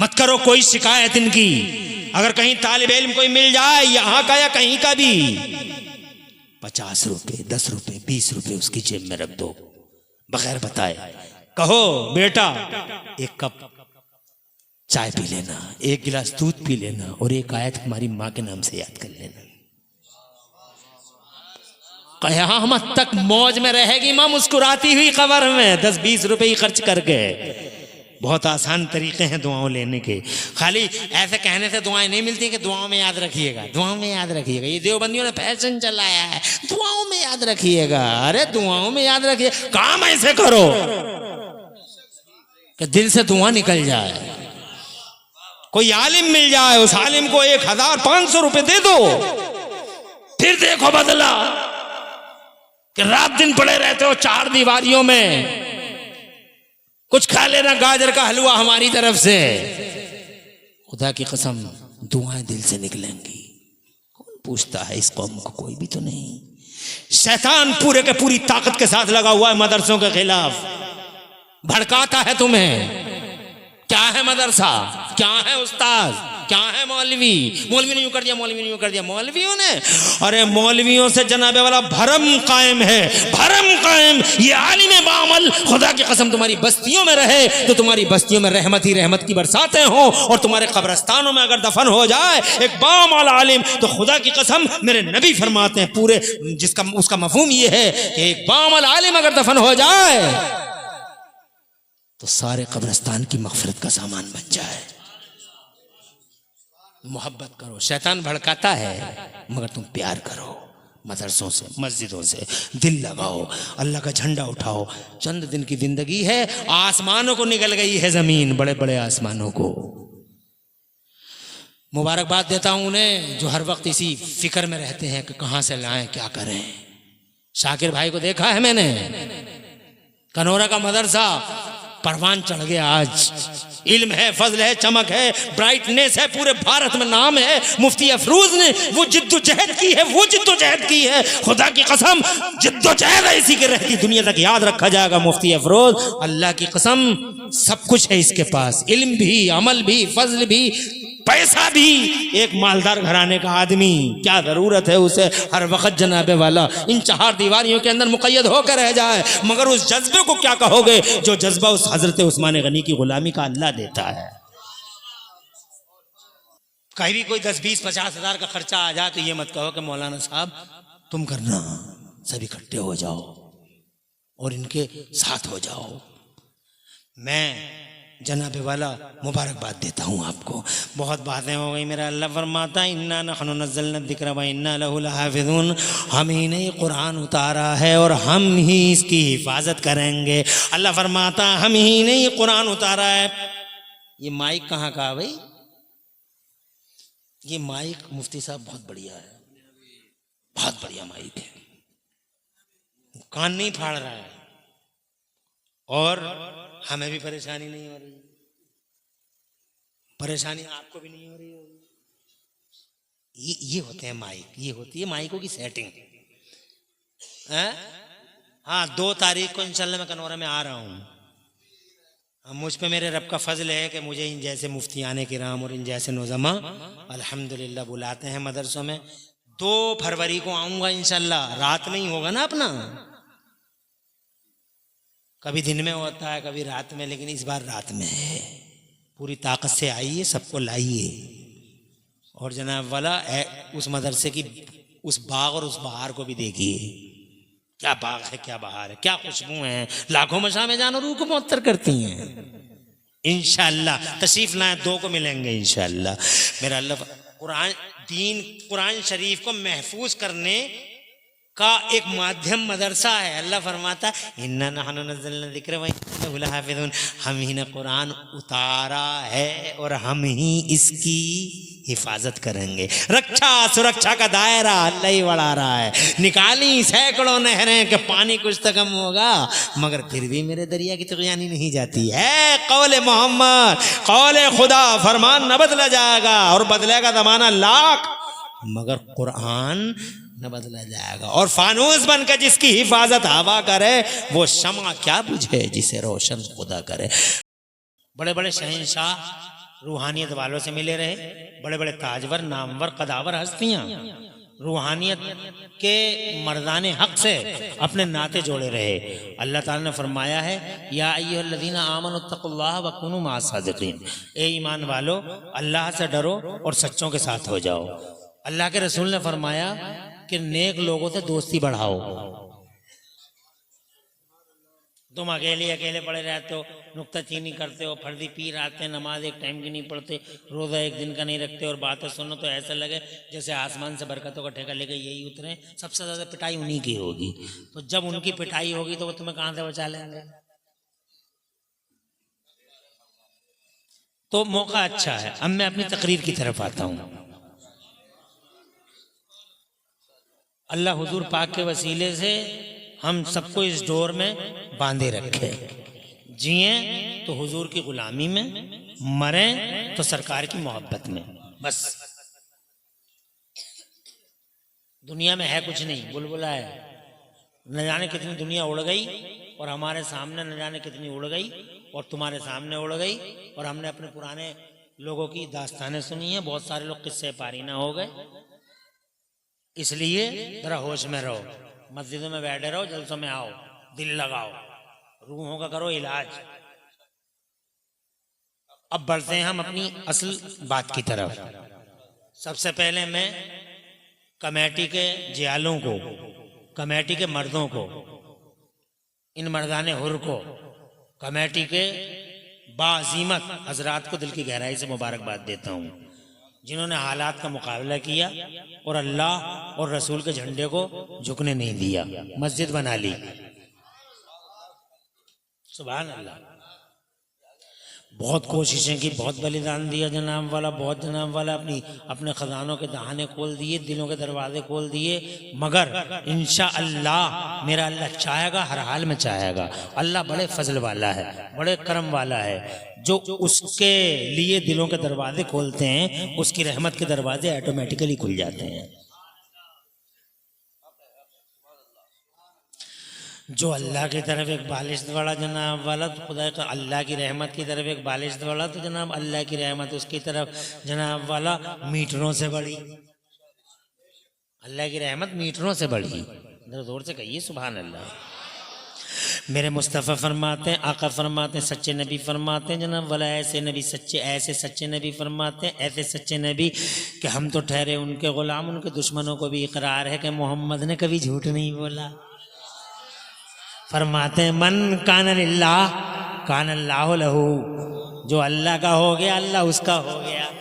मत करो कोई शिकायत इनकी। अगर कहीं तालिब इल्म कोई मिल जाए यहाँ का या कहीं का भी, 50 रुपए 10 रुपए 20 रुपए उसकी जेब में रख दो, बगैर बताए कहो बेटा एक कप चाय पी लेना, एक गिलास दूध पी लेना और एक आयत हमारी माँ के नाम से याद कर लेना। क़यामत तक मौज में रहेगी माँ मुस्कुराती हुई कब्र में 10-20 रुपए ही खर्च करके। बहुत आसान तरीके हैं दुआओं लेने के। खाली ऐसे कहने से दुआएं नहीं मिलती कि दुआओं में याद रखिएगा, दुआओं में याद रखिएगा। ये देवबंदियों ने फैशन चलाया है, दुआओं में याद रखिएगा। अरे दुआओं में याद रखिए, काम ऐसे करो कि दिल से दुआ निकल जाए। कोई आलिम मिल जाए, उस आलिम को 1500 रुपए दे दो, फिर देखो बदला। कि रात दिन पड़े रहते हो 4 दीवारियों में, कुछ खा लेना गाजर का हलवा हमारी तरफ से। खुदा की कसम दुआएं दिल से निकलेंगी। कौन पूछता है इस कौम को? कोई भी तो नहीं। शैतान पूरे के पूरी ताकत के साथ लगा हुआ है मदरसों के खिलाफ, भड़काता है तुम्हें। क्या है मदरसा, क्या है उस्ताद, क्या है मौलवी? मौलवी ने यूं कर दिया, मौलवी ने यूं कर दिया, मौलवियों ने। अरे मौलवियों से जनाबे वाला भरम कायम है, भरम कायम। ये आलिम बामल खुदा की कसम तुम्हारी बस्तियों में रहे तो तुम्हारी बस्तियों में रहमत ही रहमत की बरसातें हो, और तुम्हारे कब्रस्तानों में अगर दफन हो जाए एक बामल आलिम तो खुदा की कसम मेरे नबी फरमाते हैं पूरे, जिसका उसका मफहूम ये है कि एक बामल आलिम अगर दफन हो जाए तो सारे कब्रिस्तान की मग़फ़िरत का सामान बन जाए। मोहब्बत करो, शैतान भड़काता है मगर तुम प्यार करो। मदरसों से मस्जिदों से दिल लगाओ, अल्लाह का झंडा उठाओ। चंद दिन की जिंदगी है, आसमानों को निकल गई है ज़मीन, बड़े बड़े आसमानों को। मुबारकबाद देता हूँ उन्हें जो हर वक्त इसी फिक्र में रहते हैं कि कहाँ से लाएं, क्या करें। शाकिर भाई को देखा है मैंने, कनौरा का मदरसा परवान चढ़ गया आज। इल्म है, फजल है, चमक है, ब्राइटनेस है, पूरे भारत में नाम है। मुफ्ती अफरोज ने वो जिद्दोजहद की है, वो जिद्दोजहद की है। खुदा की कसम जिद्दोजहद ऐसी की रहती दुनिया तक याद रखा जाएगा। मुफ्ती अफरोज, अल्लाह की कसम सब कुछ है इसके पास, इल्म भी, अमल भी, फजल भी, पैसा भी। एक मालदार घराने का आदमी, क्या जरूरत है उसे हर वक्त जनाबे वाला इन 4 दीवारियों के अंदर मुक़य्यद होकर रह जाए। मगर उस जज्बे को क्या कहोगे जो जज्बा उस हजरत उस्मान गनी की गुलामी का अल्लाह देता है। कहीं भी कोई 10, 20, 50 हज़ार का खर्चा आ जाए तो ये मत कहो कि मौलाना साहब तुम करना, सब इकट्ठे हो जाओ और इनके साथ हो जाओ। मैं जनाबे वाला मुबारकबाद देता हूँ आपको। बहुत बातें हो गई। मेरा अल्लाह फरमाता है इन्ना नहनु नज़्ज़लना ज़िक्र व इन्ना लहु लहाफ़िज़ून, हम ही ने कुरान उतारा है और हम ही इसकी हिफाजत करेंगे। अल्लाह फरमाता हम ही ने ये कुरान उतारा है। ये माइक कहाँ का है भाई? ये माइक मुफ्ती साहब बहुत बढ़िया है, बहुत बढ़िया माइक है, कान नहीं फाड़ रहा है और हमें भी परेशानी नहीं हो रही, परेशानी आपको भी नहीं हो रही होगी। ये होते हैं माइक, ये होती है माइकों की सेटिंग। हाँ 2 तारीख को इंशाल्लाह मैं कनौरा में आ रहा हूँ। मुझ पे मेरे रब का फजल है कि मुझे इन जैसे मुफ्तियाने किराम और इन जैसे नौजमा अल्हम्दुलिल्लाह बुलाते हैं मदरसों में। 2 फरवरी को आऊँगा इंशाल्लाह। रात में ही होगा ना अपना, कभी दिन में होता है कभी रात में, लेकिन इस बार रात में है। पूरी ताकत से आइए, सबको लाइए और जनाब वाला उस मदरसे की उस बाग और उस बहार को भी देखिए। क्या बाग है, क्या बहार है, क्या खुशबू है। लाखों मशामें जानो रूह को मुअत्तर करती हैं। इंशाअल्लाह तशरीफ लाएं, 2 को मिलेंगे इंशाअल्लाह। मेरा अल्लाह कुरान दीन कुरान शरीफ को महफूज करने का एक माध्यम मदरसा है। अल्लाह फरमाता इन्ना नहनु नज़्ज़लना ज़िक्र व इन्ना लहु लहाफ़िज़ून, हम ही ने कुरान उतारा है और हम ही इसकी हिफाजत करेंगे। रक्षा सुरक्षा का दायरा अल्लाह ही बढ़ा रहा है। निकाली सैकड़ों नहरें के पानी कुछ तो कम होगा, मगर फिर भी मेरे दरिया की तुग़यानी नहीं जाती है। कौले मोहम्मद, कौले खुदा, फरमान न बदला जाएगा और बदलेगा ज़माना लाख, मगर कुरान न बदला जाएगा। और फानूस बनकर जिसकी हिफाजत हवा करे वो शमा क्या बुझे जिसे रोशन खुदा करे। बड़े बड़े शहंशाह रूहानियत वालों से मिले रहे, बड़े बड़े ताजवर नामवर कदावर हस्तियां रूहानियत के मर्दाने हक से अपने नाते जोड़े रहे। अल्लाह ताला ने फरमाया है, या अय्युहल्लज़ीना आमनुत्तक़ुल्लाह व कुनू मअस-सादिक़ीन, ए ईमान वालो अल्लाह से डरो और सच्चों के साथ हो जाओ। अल्लाह के रसूल ने फरमाया कि नेक लोगों से दोस्ती बढ़ाओ। तुम अकेले अकेले पड़े रहते हो, नुक्ताचीनी करते हो, फर्जी पीर आते हैं, नमाज एक टाइम की नहीं पढ़ते, रोज़ा एक दिन का नहीं रखते और बातें सुनो तो ऐसा लगे जैसे आसमान से बरकतों का ठेका लेके यही उतरे। सबसे ज़्यादा पिटाई उन्हीं की होगी। तो जब उनकी पिटाई होगी तो वो तुम्हें कहाँ से बचा लेंगे? तो मौका अच्छा है। अब मैं अपनी तकरीर की तरफ आता हूँ। अल्लाह हुजूर पाक के वसीले से हम सबको इस डोर में बांधे रखे। जिए तो हुजूर की गुलामी में, मरें तो सरकार की मोहब्बत में। बस दुनिया में है कुछ नहीं, बुलबुला है। न जाने कितनी दुनिया उड़ गई और हमारे सामने न जाने कितनी उड़ गई और तुम्हारे सामने उड़ गई। और हमने अपने पुराने लोगों की दास्तानें सुनी हैं। बहुत सारे लोग किस्से पारी ना हो गए। इसलिए जरा होश में रहो, मस्जिदों में बैठे रहो, जलसों में आओ, दिल लगाओ, रूहों का करो इलाज। अब बढ़ते हैं हम अपनी असल बात की तरफ। सबसे पहले मैं कमेटी के जियालों को, कमेटी के मर्दों को, इन मर्दाने हुर को, कमेटी के बाअज़ीमत हजरात को दिल की गहराई से मुबारकबाद देता हूँ, जिन्होंने हालात का मुकाबला किया और अल्लाह और रसूल के झंडे को झुकने नहीं दिया। मस्जिद बना ली, सुभान अल्लाह। बहुत कोशिशें की, बहुत बलिदान दिया जनाब वाला, बहुत जनाब वाला अपने खजानों के दहाने खोल दिए, दिलों के दरवाजे खोल दिए। मगर इंशाअल्लाह मेरा अल्लाह चाहेगा, हर हाल में चाहेगा। अल्लाह बड़े फजल वाला है, बड़े करम वाला है। जो उसके लिए दिलों के दरवाजे खोलते हैं, उसकी रहमत के दरवाजे ऑटोमेटिकली खुल जाते हैं। जो अल्लाह की तरफ एक बालिश वाला जनाब वाला, तो खुदा का अल्लाह की रहमत की तरफ एक बालिश वाला, तो जनाब अल्लाह की रहमत उसकी तरफ जनाब वाला मीटरों से बढ़ी। अल्लाह की रहमत मीटरों से बढ़ी। जोर से कहिए सुभान अल्लाह। मेरे मुस्तफ़ा फरमाते हैं, आका फरमाते हैं, सच्चे नबी फरमाते हैं जनाब वाला, ऐसे नबी सच्चे, ऐसे सच्चे नबी फरमाते हैं, ऐसे सच्चे नबी कि हम तो ठहरे उनके गुलाम, उनके दुश्मनों को भी इकरार है कि मोहम्मद ने कभी झूठ नहीं बोला। फरमाते हैं, मन कान लिल्लाह कान अल्लाहु लहू, जो अल्लाह का हो गया अल्लाह उसका हो गया।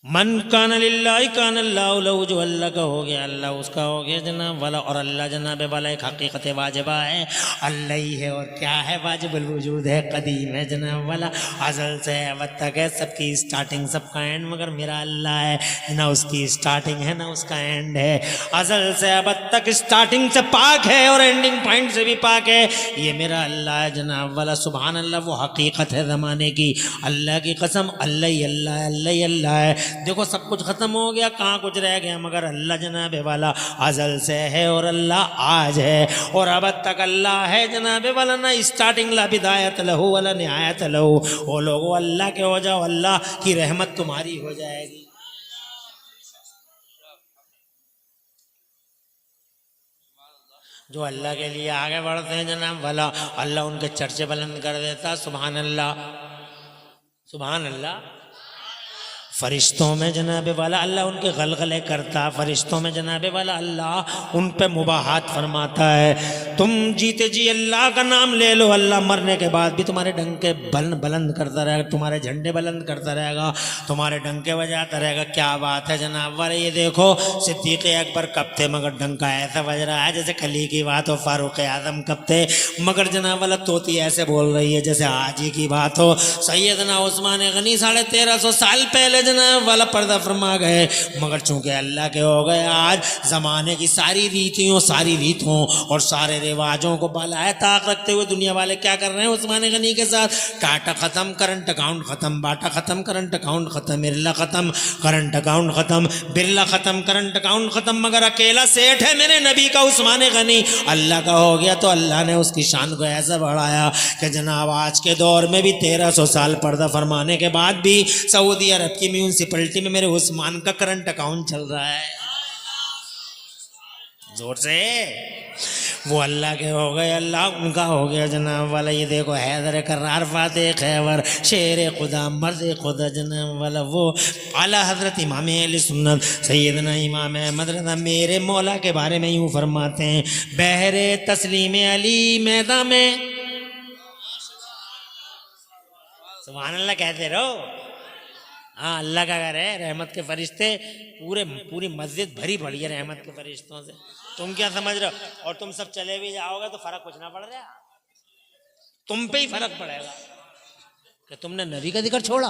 मन कान लिल्लाह कान अल्लाहु लहू, जो अल्लाह का हो गया अल्लाह उसका हो गया जनाब वाला। और अल्लाह जनाब वाला एक हकीकत वाजिबा है, अल्लाह ही है। और क्या है? वाजिबुल वजूद है, कदीम है जनाब वाला, अज़ल से अब तक है, सबकी स्टार्टिंग सबका एंड मगर मेरा अल्लाह है, ना उसकी स्टार्टिंग है ना उसका एंड है। अज़ल से अब तक स्टार्टिंग से पाक है और एंडिंग पॉइंट से भी पाक है। ये मेरा अल्लाह है जनाब वाला, सुभान अल्लाह। वो हकीकत है ज़माने की, अल्लाह की कसम, अल्लाह ही अल्लाह है, अल्लाह ही अल्लाह है। देखो सब कुछ खत्म हो गया, कहाँ कुछ रह गया, मगर अल्लाह जनाबे वाला अज़ल से है और अल्लाह आज है और अब तक अल्लाह है जनाबे वाला। ना स्टार्टिंग ला बिदायत लहू वाला निहायत लहू। वो लोगों अल्लाह के हो जाओ, अल्लाह की रहमत तुम्हारी हो जाएगी। जो अल्लाह के लिए आगे बढ़ते हैं जनाब वाला, अल्लाह उनके चर्चे बुलंद कर देता। सुभान अल्लाह, सुभान अल्लाह। फरिश्तों में जनाबे वाला अल्लाह उनके गलगले करता, फरिश्तों में जनाबे वाला अल्लाह उन पे मुबाहात फरमाता है। तुम जीते जी अल्लाह का नाम ले लो, अल्लाह मरने के बाद भी तुम्हारे डंके बुलंद करता रहेगा, तुम्हारे झंडे बुलंद करता रहेगा, तुम्हारे डंके बजाता रहेगा। क्या बात है जनाब वाले। ये देखो सिद्दीक़ अकबर कब थे, मगर डंका ऐसा बज रहा है जैसे कली की बात हो। फारूक आज़म कब थे, मगर जनाब वाला तोती ऐसे बोल रही है जैसे आज ही की बात हो। सैयदना उस्मान गनी 1350 साल पहले जनाब वाला पर्दा फरमा गए। मगर चूंकि अल्लाह के हो गए, आज जमाने की सारी रीतियों, सारी रीतों और सारे रिवाजों को बालाए ताक रखते हुए दुनिया वाले क्या कर रहे हैं उस्मान गनी के साथ? टाटा खत्म, करंट अकाउंट खत्म, बाटा खत्म, करंट अकाउंट खत्म, बिरला खत्म, करंट अकाउंट खत्म, बिरला खत्म, करंट अकाउंट खत्म, मगर अकेला सेठ है मेरे नबी का उस्मान गनी। अल्लाह का हो गया तो अल्लाह ने उसकी शान को ऐसा बढ़ाया कि जनाब आज के दौर में भी 1300 साल पर्दा फरमाने के बाद भी सऊदी अरब की म्यूनसिपैलिटी में मेरे उस्मान का करंट अकाउंट चल रहा है। जोर से वो अल्लाह के हो गए, अल्लाह उनका हो गया जनाब वाला। ये देखो हैदर करार फाते खैबर शेर खुदा मर्द खुदा जनाब वाला वो आला हजरत इमाम अहले सुन्नत सैयदना इमाम अहमद रज़ा मेरे मौला के बारे में यूँ फरमाते हैं, बहरे तस्लीम अली मैदान में, सुभान अल्लाह कहते रहो। हाँ अल्लाह का घर है, रहमत के फरिश्ते पूरी मस्जिद भरी पड़ी है रहमत के फरिश्तों से। तुम क्या समझ रहे हो? और तुम सब चले भी जाओगे तो फर्क कुछ ना पड़ रहा, तुम पे ही फर्क पड़ेगा कि तुमने नबी का जिक्र छोड़ा,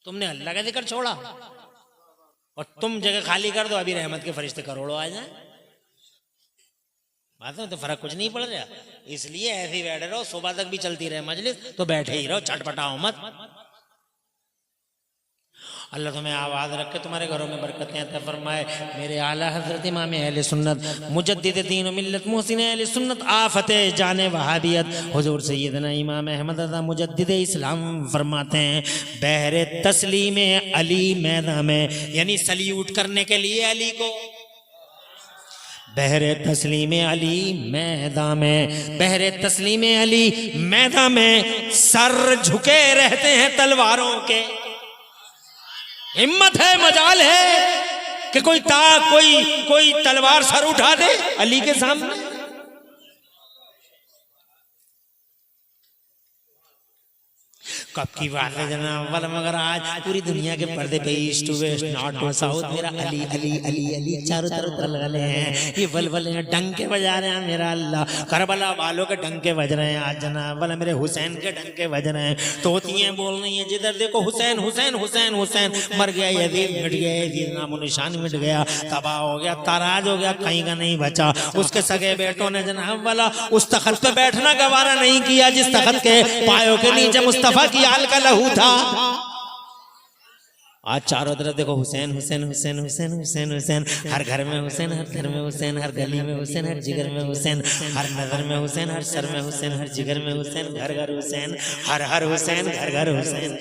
तुमने अल्लाह का जिक्र छोड़ा, और तुम जगह खाली कर दो अभी रहमत के फरिश्ते करोड़ों आ जाए। बात है तो फर्क कुछ नहीं पड़ रहा। इसलिए ऐसे ही बैठे रहो, सुबह तक भी चलती रहे मजलिस तो बैठे ही रहो, छटपटाओ मत। अल्लाह तुम्हें आवाज़ रखे, तुम्हारे घरों में बरकतें अता फरमाए। मेरे आला हज़रत इमाम अहले सुन्नत मुजद्दिद दीन व मिल्लत मुहसिन अहले सुन्नत आफते जाने वहाबियत हुजूर सैयदना इमाम अहमद रज़ा मुजद्दिद इस्लाम फरमाते हैं, बहरे तस्लीम अली मैदान में, यानी सल्यूट करने के लिए अली को, बहरे तस्लीम अली मैदान में, बहरे तस्लीम अली मैदान में सर झुके रहते हैं तलवारों के। हिम्मत है, मजाल है कि कोई तलवार सर उठा दे अली के सामने। कब की बात है जनाब वाला, मगर आज पूरी दुनिया के पर्दे पे east to west north to south मेरा अली अली अली अली चारों तरफ बलबले हैं, ये बलबले हैं, डंके बजा रहे हैं मेरा अल्लाह। करबला वालों के डंके बज रहे हैं आज जनाब वाला, मेरे हुसैन के डंके बज रहे हैं। तोतियां बोल रही हैं जिधर देखो हुसैन हुसैन हुसैन हुसैन, मर गया यजीद, मिट गया यजीद, नामो निशान मिट गया, तबाह हो गया, ताराज हो गया, कहीं का नहीं बचा। उसके सगे बेटों ने जनाब वाला उस तख्त पे बैठना गवारा नहीं किया जिस तख्त के पायों के नीचे मुस्तफा की आल का लहू था। आज चारों तरफ देखो हुसैन हुसैन हुसैन हुसैन हुसैन हुसैन, हर घर में हुसैन, हर घर में हुसैन, हर गली में हुसैन, हर जिगर में हुसैन, हर नजर में हुसैन, हर सर में हुसैन, हर जिगर में हुसैन, घर घर हुसैन, हर हर हुसैन, घर घर हुसैन।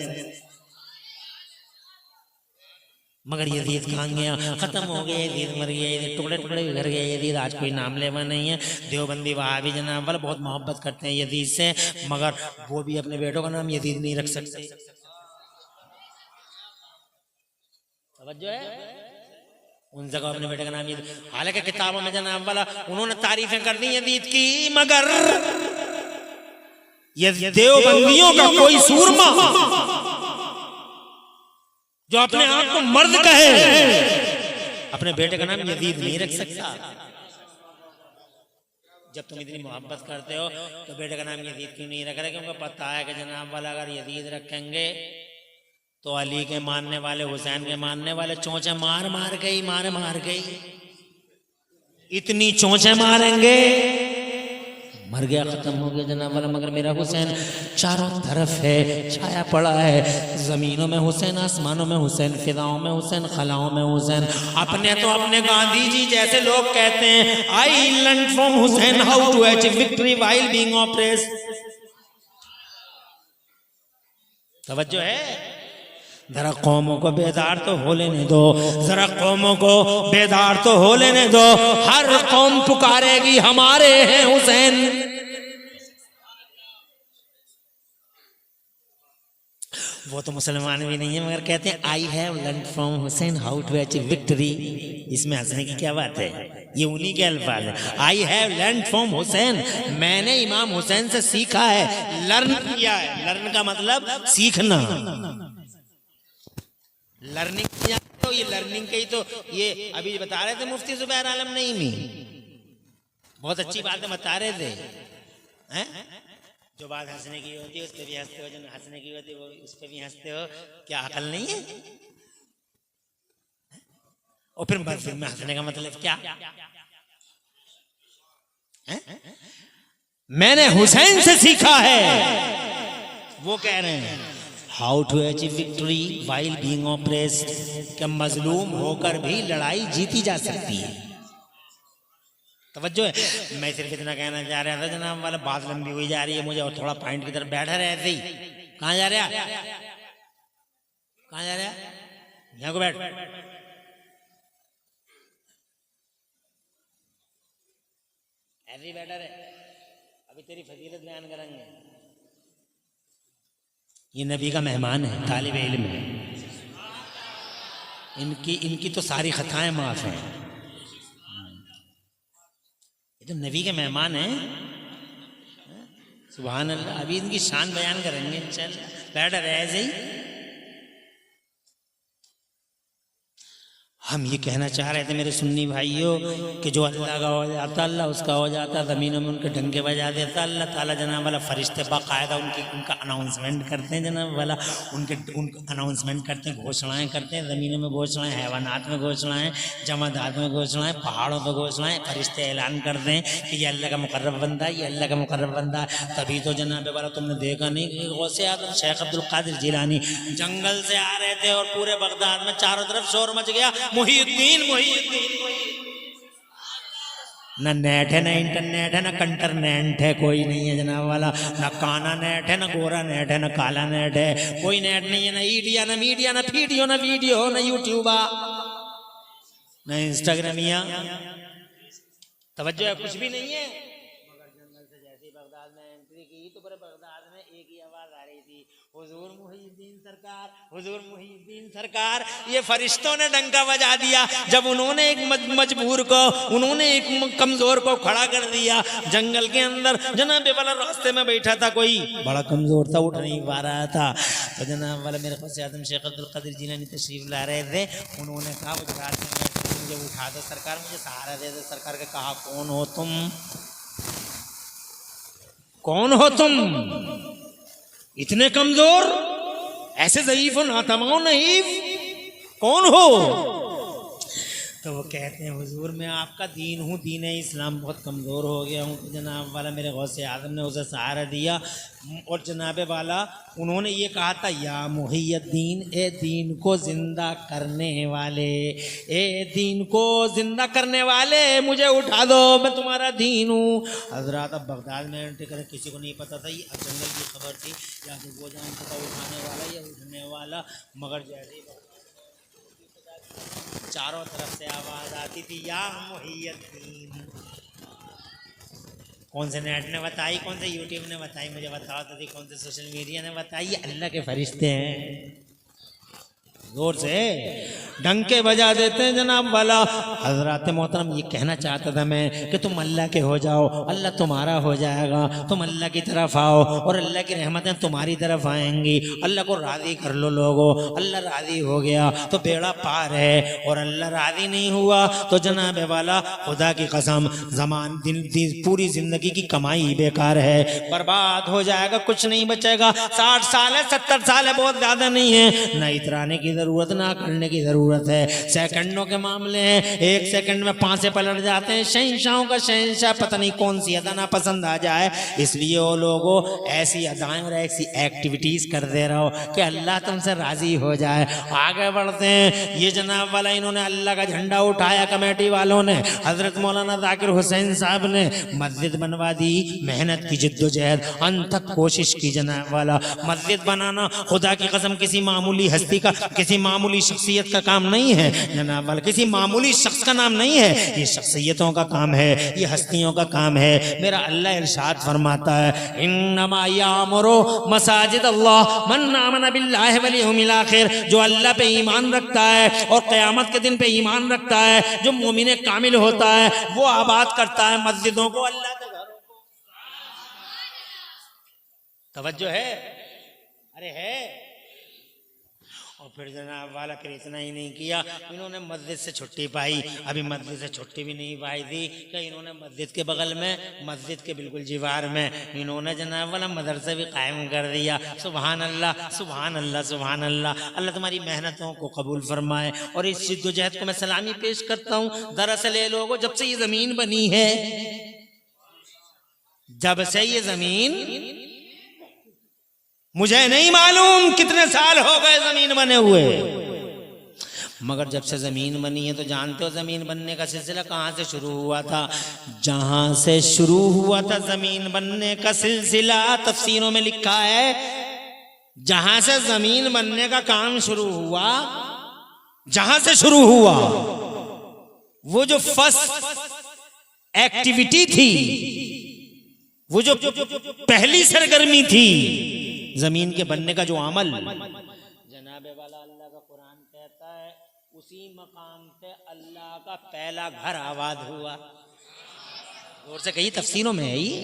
मगर यजीद कहाँ गया? खत्म हो गया, यजीद मर गया, यजीद टुकड़े टुकड़े बिखर गया यजीद। आज कोई नाम लेवा नहीं है। देवबंदी वहाबी जनाब वाला बहुत मोहब्बत करते हैं यजीद से, मगर वो भी अपने बेटों का नाम यजीद नहीं रख सकते। समझो है, उन जगह अपने बेटे का नाम यजीद, हालांकि किताबों में जनाब वाला उन्होंने तारीफें कर दी यजीद की, मगर ये देवबंदियों का कोई सूरमा जो अपने आप को मर्द कहे अपने बेटे का नाम यजीद नहीं रख सकता। जब तुम इतनी मोहब्बत करते हो तो बेटे का नाम यजीद क्यों नहीं रख रहे? क्योंकि पता है कि जनाब वाला अगर यजीद रखेंगे तो अली के मानने वाले, हुसैन के मानने वाले चोंचे मार मार गई, इतनी चोंचे मारेंगे, मर गया, खत्म हो गया जनाब वाला। मगर मेरा हुसैन चारों तरफ है, छाया पड़ा है, जमीनों में हुसैन, आसमानों में हुसैन, फिजाओं में हुसैन, खलाओं में हुसैन। अपने तो अपने गांधी जी जैसे लोग कहते हैं, I learn from Hussain how to achieve victory while being oppressed. तवज्जो है, जरा कौमों को बेदार तो हो लेने दो, जरा कौमों को बेदार तो हो लेने दो। हर कौम पुकारेगी हमारे हैं हुसैन। वो तो मुसलमान भी नहीं है, मगर कहते हैं I have learn from Hussain how to achieve victory. इसमें हंसने की क्या बात है? ये उन्हीं के अल्फाज है। आई हैव लर्न फ्रॉम हुसैन, मैंने इमाम हुसैन से सीखा है, लर्न किया है। लर्न का मतलब सीखना, लर्निंग किया। तो ये लर्निंग के ही तो ये अभी बता रहे थे मुफ्ती जुबैर आलम नईमी, बहुत अच्छी बात है बता रहे थे हैं? जो बात हंसने की होती है उस पर भी हंसते हो, जो हंसने की होती है वो उस पर भी हंसते हो। क्या अकल नहीं है? और फिर बस फिल्म में हंसने का मतलब क्या है? मैंने हुसैन से सीखा है, वो कह रहे हैं how to achieve victory while being oppressed, कि मजलूम होकर भी लड़ाई जीती जा सकती है। तवज्जो है। मैं सिर्फ इतना कहना चाह रहा था जनाब वाला, बात लंबी हुई जा रही है मुझे, और थोड़ा पॉइंट की तरफ बैठा रहे ऐसे ही। कहाँ जा रहा? कहाँ जा रहा? यहाँ को बैठ। ऐसे ही बैठा रहे, अभी तेरी फजीलत बयान करेंगे। ये नबी का मेहमान है, तालिब इल्म है, इनकी तो सारी खताएं माफ हैं। ये तो नबी के मेहमान हैं। सुभान अल्लाह। अभी इनकी शान बयान करेंगे। चल बैठ रहे ऐसे ही। हम ये कहना चाह रहे थे मेरे सुन्नी भाइयों कि जो अल्लाह का हो जाता अल्लाह उसका हो जाता, ज़मीनों में उनके डंके बजा देता अल्लाह ताला। जनाब वाला फरिश्ते बाकायदा उनका अनाउंसमेंट करते हैं, जनाब वाला उनका अनाउंसमेंट करते हैं, घोषणाएं करते हैं। ज़मीनों में घोषणाएं, हैवानात में घोषणाएं, जमादात में घोषणाएं, पहाड़ों पर घोषणाएं। फरिश्ते ऐलान करते हैं कि ये अल्लाह का मुकर्रब बंदा है, ये अल्लाह का मुकर्रब बंदा है। तभी तो जनाब वाला तुमने देखा नहीं कि गौसे आज़म शेख अब्दुल कादिर जिलानी जंगल से आ रहे थे और पूरे बगदाद में चारों तरफ शोर मच गया, मुहीउद्दीन मुहीउद्दीन। न नेट है, न इंटरनेट है, न कंटरनेट है, कोई नहीं है जनाब वाला। न काना नेट है, न गोरा नेट है, न काला नेट है, कोई नेट नहीं है। न ईडिया, न मीडिया, न फीडियो, न वीडियो, न यूट्यूबा, न इंस्टाग्रामिया। तवज्जो है, कुछ भी नहीं है। मगर जंगल से जैसे ही बगदाद में एंट्री की तो पूरे बगदाद में एक ही आवाज आ रही थी, हुजूर मुहीउद्दीन सरकार, हुजूर मुहीउद्दीन सरकार। ये फरिश्तों ने डंका बजा दिया जब उन्होंने एक मजबूर को, उन्होंने एक कमजोर को खड़ा कर दिया जंगल के अंदर। जनाब वाला रास्ते में बैठा था, कोई बड़ा कमजोर था, उठ नहीं पा रहा था। तो जनाब वाला मेरे गौसे आज़म शेख अब्दुल कादिर जिलानी तशरीफ ला रहे थे। उन्होंने कहा मुझे उठा दो सरकार, मुझे सहारा दे दो सरकार। के कहा कौन हो तुम, कौन हो तुम इतने कमजोर, ऐसे ज़ईफ़ हो, नातमाओ नहीफ, कौन हो? तो वो कहते हैं हुजूर मैं आपका दीन हूँ, दीन इस्लाम बहुत कमज़ोर हो गया हूँ। तो जनाब वाला मेरे गौसे आज़म ने उसे सहारा दिया और जनाब वाला उन्होंने ये कहा था या मुहीउद्दीन, ए दीन को ज़िंदा करने वाले, ए दीन को ज़िंदा करने वाले, मुझे उठा दो, मैं तुम्हारा दीन हूँ। हज़रात अब बगदाद में एंट्री करें, किसी को नहीं पता था, ये जंगल की खबर थी, या तो वो जानता था उठाने वाला या उठने वाला। मगर जैसे चारों तरफ से आवाज आती थी या मुहीउद्दीन। कौन से नेट ने बताई, कौन से यूट्यूब ने बताई, मुझे बताओ तो, कौन से सोशल मीडिया ने बताई? अल्लाह के फरिश्ते हैं, जोर से डंके बजा देते हैं जनाब वाला। हजरत मोहतरम ये कहना चाहता था मैं कि तुम अल्लाह के हो जाओ, अल्लाह तुम्हारा हो जाएगा। तुम अल्लाह की तरफ आओ और अल्लाह की रहमतें तुम्हारी तरफ आएंगी। अल्लाह को राज़ी कर लो लोगो, अल्लाह राज़ी हो गया तो बेड़ा पार है, और अल्लाह राज़ी नहीं हुआ तो जनाब वाला खुदा की कसम जमान दिन पूरी जिंदगी की कमाई बेकार है, बर्बाद हो जाएगा, कुछ नहीं बचेगा। 60 साल है, 70 साल है, बहुत ज़्यादा नहीं है। न इतराने की जरूरत, ना करने की जरूरत है। सेकंडों के मामले हैं, एक सेकंड में पांसे पलट जाते हैं। शहंशाहों का शहंशाह पता नहीं कौन सी अदा ना पसंद आ जाए, इसलिए वो लोगों ऐसी अदाएं और ऐसी एक्टिविटीज कर दे रहा हो कि अल्लाह तुमसे राजी हो जाए। आगे बढ़ते हैं। ये जनाब वाला इन्होंने अल्लाह का झंडा उठाया, कमेटी वालों ने, हजरत मौलाना जाकिर हुसैन साहब ने मस्जिद बनवा दी। मेहनत की जिद्दोजहद, अंत तक कोशिश की जनाब वाला। मस्जिद बनाना खुदा की कसम किसी मामूली हस्ती का, किसी मामूली शख्सियत का काम नहीं है जनाब वाला, किसी मामूली शख्स का नाम नहीं है, ये शख्सियतों का काम है, ये हस्तियों का काम है। मेरा अल्लाह इरशाद फरमाता है इन्नमा यामुरु मसाजिद अल्लाह मन आमन बिल्लाहि वल यौमिल आखिर, जो अल्लाह पे ईमान रखता है और क़यामत के दिन पे ईमान रखता है, जो मोमिन कामिल होता है, वो आबाद करता है मस्जिदों को, अल्लाह के घरों को। तवज्जो है? अरे है। और फिर जनाब वाला फिर इतना ही नहीं किया, इन्होंने मस्जिद से छुट्टी पाई, अभी मस्जिद से छुट्टी भी नहीं पाई थी कि इन्होंने मस्जिद के बगल में, मस्जिद के बिल्कुल जीवार में इन्होंने जनाब वाला मदरसा भी कायम कर दिया। सुभान अल्लाह सुभान अल्लाह सुभान अल्लाह। अल्लाह तुम्हारी मेहनतों को कबूल फरमाए और इस जिद्दोजहद को मैं सलामी पेश करता हूँ। दरअसल ये लोगों, जब से ये जमीन बनी है, जब से ये जमीन, मुझे नहीं मालूम कितने साल हो गए जमीन बने हुए, मगर जब से जमीन बनी है तो जानते हो जमीन बनने का सिलसिला कहां से शुरू हुआ था? जहां से शुरू हुआ था जमीन बनने का सिलसिला, तफसीरों में लिखा है, जहां से जमीन बनने का काम शुरू हुआ, जहां से शुरू हुआ, वो जो फर्स्ट एक्टिविटी थी, वो जो पहली सरगर्मी थी जमीन के बनने का, जो अमल, जनाबे वाला अल्लाह का कुरान कहता है, उसी मकाम पे अल्लाह का पहला घर आबाद हुआ। और से कही तफसीरों में है ये।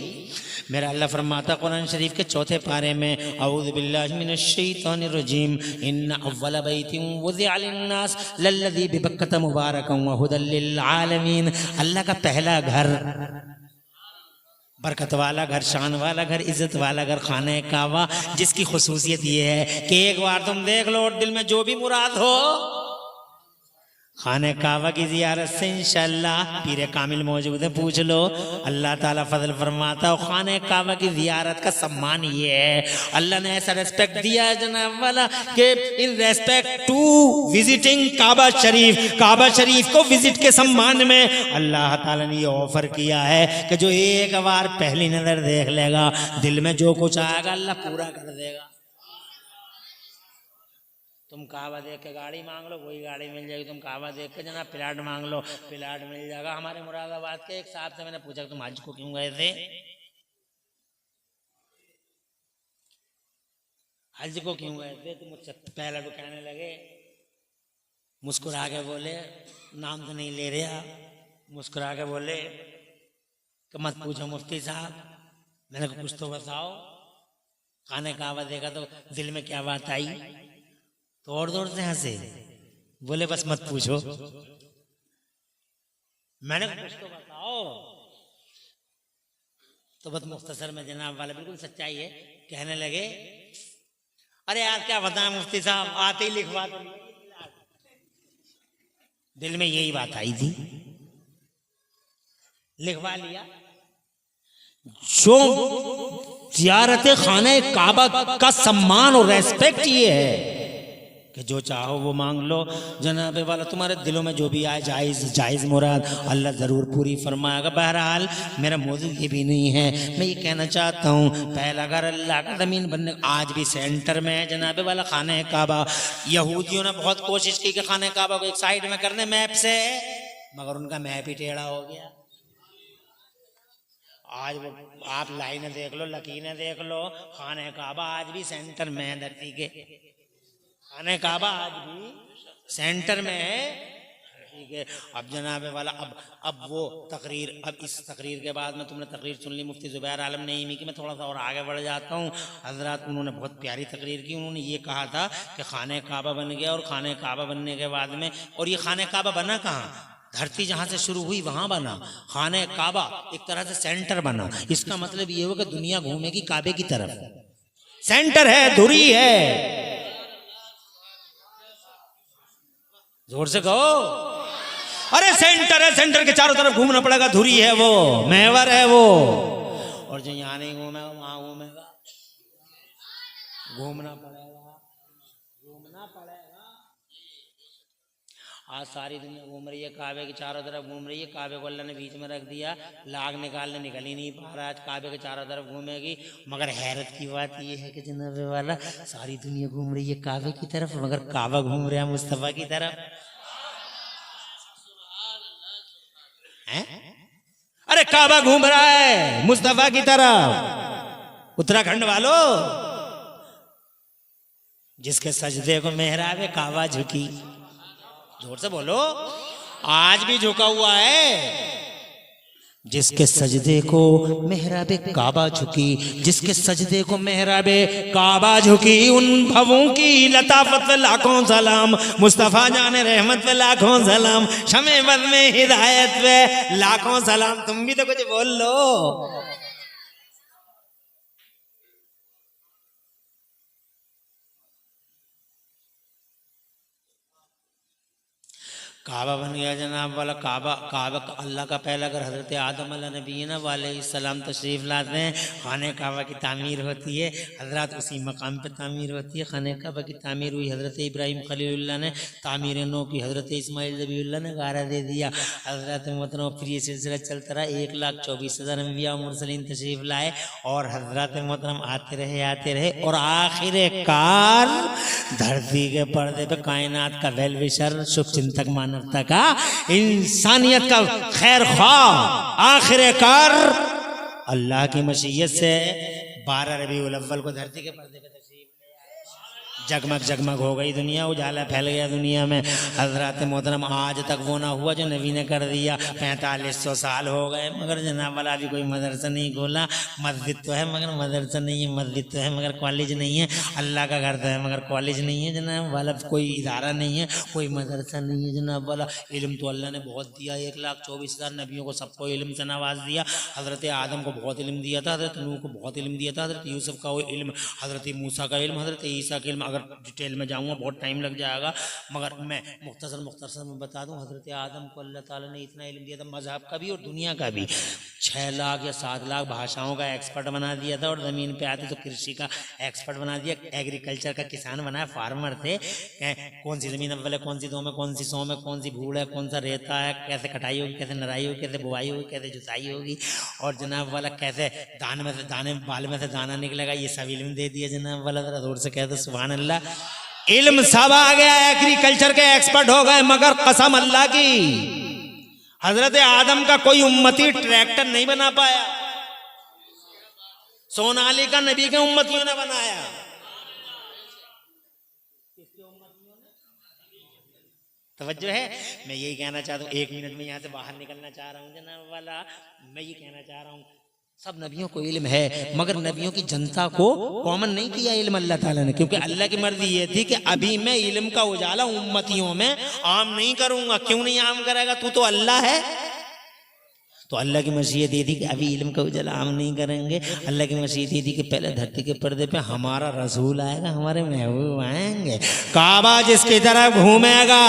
मेरा अल्लाह फरमाता कुरान शरीफ के चौथे पारे में, औज़ु बिल्लाहि मिनश शैतानिर रजीम, इन्ना अव्वल बैतिन वुज़िअ लिन्नास लल्लज़ी बिबक्कता मुबारकन व हुदल लिल आलमीन। अल्लाह का पहला घर, बरकत वाला घर, शान वाला घर, इज्जत वाला घर, खाने काबा, जिसकी खुसूसियत ये है कि एक बार तुम देख लो और दिल में जो भी मुराद हो, खाने काबा की जियारत से इंशाअल्लाह पीरे कामिल मौजूद है, पूछ लो, अल्लाह ताला फजल फरमाता है। खाने काबा की जियारत का सम्मान ये है, अल्लाह ने ऐसा रेस्पेक्ट दिया है जनाब वाला कि इन रेस्पेक्ट टू विजिटिंग काबा शरीफ, काबा शरीफ को विजिट के सम्मान में अल्लाह ताला ने ये ऑफर किया है कि जो एक बार पहली नजर देख लेगा, दिल में जो कुछ आएगा अल्लाह पूरा कर देगा। तुम काबा देख के गाड़ी मांग लो, वही गाड़ी मिल जाएगी। तुम काबा देख के जनाब प्लाट मांग लो, प्लाट मिल जाएगा। हमारे मुरादाबाद के एक साहब से मैंने पूछा तुम हज को क्यों गए थे? हज को क्यों गए थे? तो मुझसे पहले तो कहने लगे, मुस्कुरा के बोले, नाम तो नहीं ले रहा, मुस्कुरा के बोले कि मत पूछो मुफ्ती साहब। मैंने कहा कुछ तो बताओ। खाने काबा देखा तो दिल में क्या बात आई? तो और दौड़ से हंसे, बोले बस मत पूछो। मैंने कुछ तो बताओ। तो बस मुख्तसर में जनाब वाला बिल्कुल सच्चाई है, कहने लगे अरे यार क्या बताएं मुफ्ती साहब, आते ही लिखवा दो। दिल में यही बात आई थी, लिखवा लिया। जो जियारत खाने काबा का सम्मान और रेस्पेक्ट ये है कि जो चाहो वो मांग लो। जनाबे वाला तुम्हारे दिलों में जो भी आए जायज़ जायज़ मुराद अल्लाह ज़रूर पूरी फरमाएगा। बहरहाल मेरा मौजूद ये भी नहीं है, मैं ये कहना चाहता हूँ पहला घर अल्लाह का ज़मीन बनने आज भी सेंटर में है जनाबे वाला खाने काबा। यहूदियों ने बहुत कोशिश की कि खाने काबा को एक साइड में करने मैप से, मगर उनका मैप ही टेढ़ा हो गया। आज वो आप लाइनें देख लो, लकीरें देख लो, खाने काबा आज भी सेंटर में है धरती के। खाने काबा आज भी सेंटर में है, ठीक है। अब जनाबे वाला अब वो तकरीर, अब इस तकरीर के बाद में तुमने तकरीर सुन ली मुफ्ती ज़ुबैर आलम नईमी की। मैं थोड़ा सा और आगे बढ़ जाता हूँ। हजरत उन्होंने बहुत प्यारी तकरीर की। उन्होंने ये कहा था कि खाने काबा बन गया, और खाने काबा बनने के बाद में, और ये खाने काबा बना कहाँ? धरती जहां से शुरू हुई वहां बना। खाने काबा एक तरह से सेंटर बना। इसका मतलब ये हो कि दुनिया घूमेगी काबे की तरफ, सेंटर है, धुरी है। जोर से कहो, अरे सेंटर है, सेंटर के चारों तरफ घूमना पड़ेगा, धुरी है वो, महवर है वो। और जो यहाँ नहीं घूमेगा वहां घूमेगा, घूमना पड़ेगा, घूमना पड़ेगा। आज सारी दुनिया घूम रही है, काबे के चारों तरफ घूम रही है। काबे को अल्लाह ने बीच में रख दिया, लाग निकालने निकल ही नहीं पा रहा। आज काबे के चारों तरफ घूमेगी। मगर हैरत की बात यह है कि जनाबे वाला सारी दुनिया घूम रही है काबे की तरफ, मगर काबा घूम रहा है मुस्तफा की तरफ है? अरे काबा घूम रहा है मुस्तफा की तरफ। उत्तराखंड वालों, जिसके सजदे को मेहराब है काबा झुकी। जोर से बोलो, आज भी झुका हुआ है। जिसके सजदे को मेहराब काबा झुकी, जिसके सजदे को मेहराब काबा झुकी, उन भवों की लताफत पे लाखों सलाम, मुस्तफ़ा जाने रहमत पे लाखों सलाम, शमे बद में हिदायत पे लाखों सलाम। तुम भी तो कुछ बोल लो। काबा बन गया जनाब वाला। काबा काबा अल्लाह का पहला घर हज़रत आदम नबीना वालैहिस्सलाम तशरीफ़ लाते हैं। खाने काबा की तामीर होती है, हज़रत उसी मकाम पे तामीर होती है। खाने काबा की तामीर हुई, हज़रत इब्राहीम खलीलुल्लाह ने तामीर नो की, हज़रत इस्माइल ज़बीउल्लाह ने गारा दे दिया। हज़रत मोहतरम फिर ये सिलसिला चलता रहा। 1,24,000 अंबिया मुरसलीन तशरीफ़ लाए और हज़रत मोहतरम आते रहे और आखिरकार धरती के पर्दे पे कायनात का वेल विशर, शुभ चिंतक, मानवता का, इंसानियत का खैर ख्वाह, आखिरकार अल्लाह की मशीयत से 12 रबीउल अव्वल को धरती के पर्दे पे जगमग जगमग हो गई दुनिया, उजाला फैल गया दुनिया में। हजरत मोहतरम आज तक वो ना हुआ जो नबी ने कर दिया। 4500 साल हो गए मगर जनाब वाला अभी कोई मदरसा नहीं खोला। मस्जिद तो है मगर मदरसा नहीं है, मस्जिद तो है मगर कॉलेज नहीं है, अल्लाह का घर तो है मगर कॉलेज नहीं है जनाब वाला, कोई इदारा नहीं है, कोई मदरसा नहीं है जनाब वाला। इल्म तो अल्लाह ने बहुत दिया, 1,24,000 नबियों को सबको इल्म से नवाज दिया। हज़रत आदम को बहुत इल्म दिया था, हज़रत नूह को बहुत इल्म दिया था, हज़रत यूसुफ का वो इल्म, हज़रत मूसा का इल्म, हज़रत ईसा का इल्म। डिटेल में जाऊंगा बहुत टाइम लग जाएगा मगर मैं मुख्तसर में बता दूं। हज़रत आदम को अल्लाह ताला ने इतना इल्म दिया था मज़हब का भी और दुनिया का भी। 6 लाख या 7 लाख भाषाओं का एक्सपर्ट बना दिया था और ज़मीन पे आते तो कृषि का एक्सपर्ट बना दिया, एग्रीकल्चर का किसान बनाया, फार्मर थे। कौन सी ज़मीन अव्वल है, कौन सी दो में, कौन सी 100 में, कौन सी भूड़ है, कौन सा रेता है, कैसे कटाई होगी, कैसे नराई होगी, कैसे बुआई होगी, कैसे जुताई होगी और जनाब वाला कैसे दाने बाल में से दाना निकलेगा, ये सब इल्म दे दिया जनाब वाला। ज़रा दूर से कह दो सुभान अल्लाह। इल्म सब आ गया, एग्रीकल्चर के एक्सपर्ट हो गए मगर कसम अल्लाह की हजरत आदम का कोई उम्मती ट्रैक्टर नहीं बना पाया, सोनालिका नबी के उम्मतियों ने बनाया। तवज्जो है, मैं यही कहना चाहता हूँ। 1 मिनट में यहाँ से बाहर निकलना चाह रहा हूँ जनाब वाला। मैं ये कहना चाह रहा हूँ सब नबियों को इल्म है मगर नबियों की जनता को कॉमन नहीं किया इल्म अल्लाह ताला ने, क्योंकि अल्लाह की मर्जी ये थी कि अभी मैं इल्म का उजाला उम्मतियों में आम नहीं करूंगा। क्यों नहीं आम करेगा, तू तो अल्लाह है। तो अल्लाह की मशीयत ये थी कि अभी इल्म का उजाला आम नहीं करेंगे। अल्लाह की मशीयत ये थी कि पहले धरती के पर्दे पे हमारा रसूल आएगा, हमारे महबूब आएंगे, काबा जिसकी तरफ घूमेगा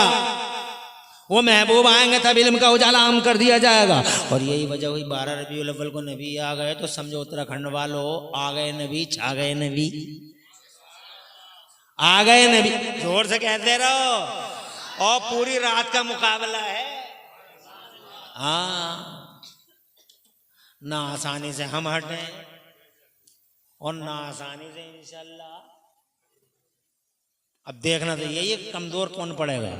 वो महबूब आएंगे, तब इल्म का उजाला आम कर दिया जाएगा। और यही वजह हुई 12 रबीउल अव्वल को नबी आ गए तो समझो उत्तराखंड वालों आ गए नबी, छा गए नबी, आ गए नबी। जोर से कहते रहो और पूरी रात का मुकाबला है। हाँ, ना आसानी से हम हटे और ना आसानी से इंशाल्लाह। अब देखना तो यही कमजोर कौन पड़ेगा।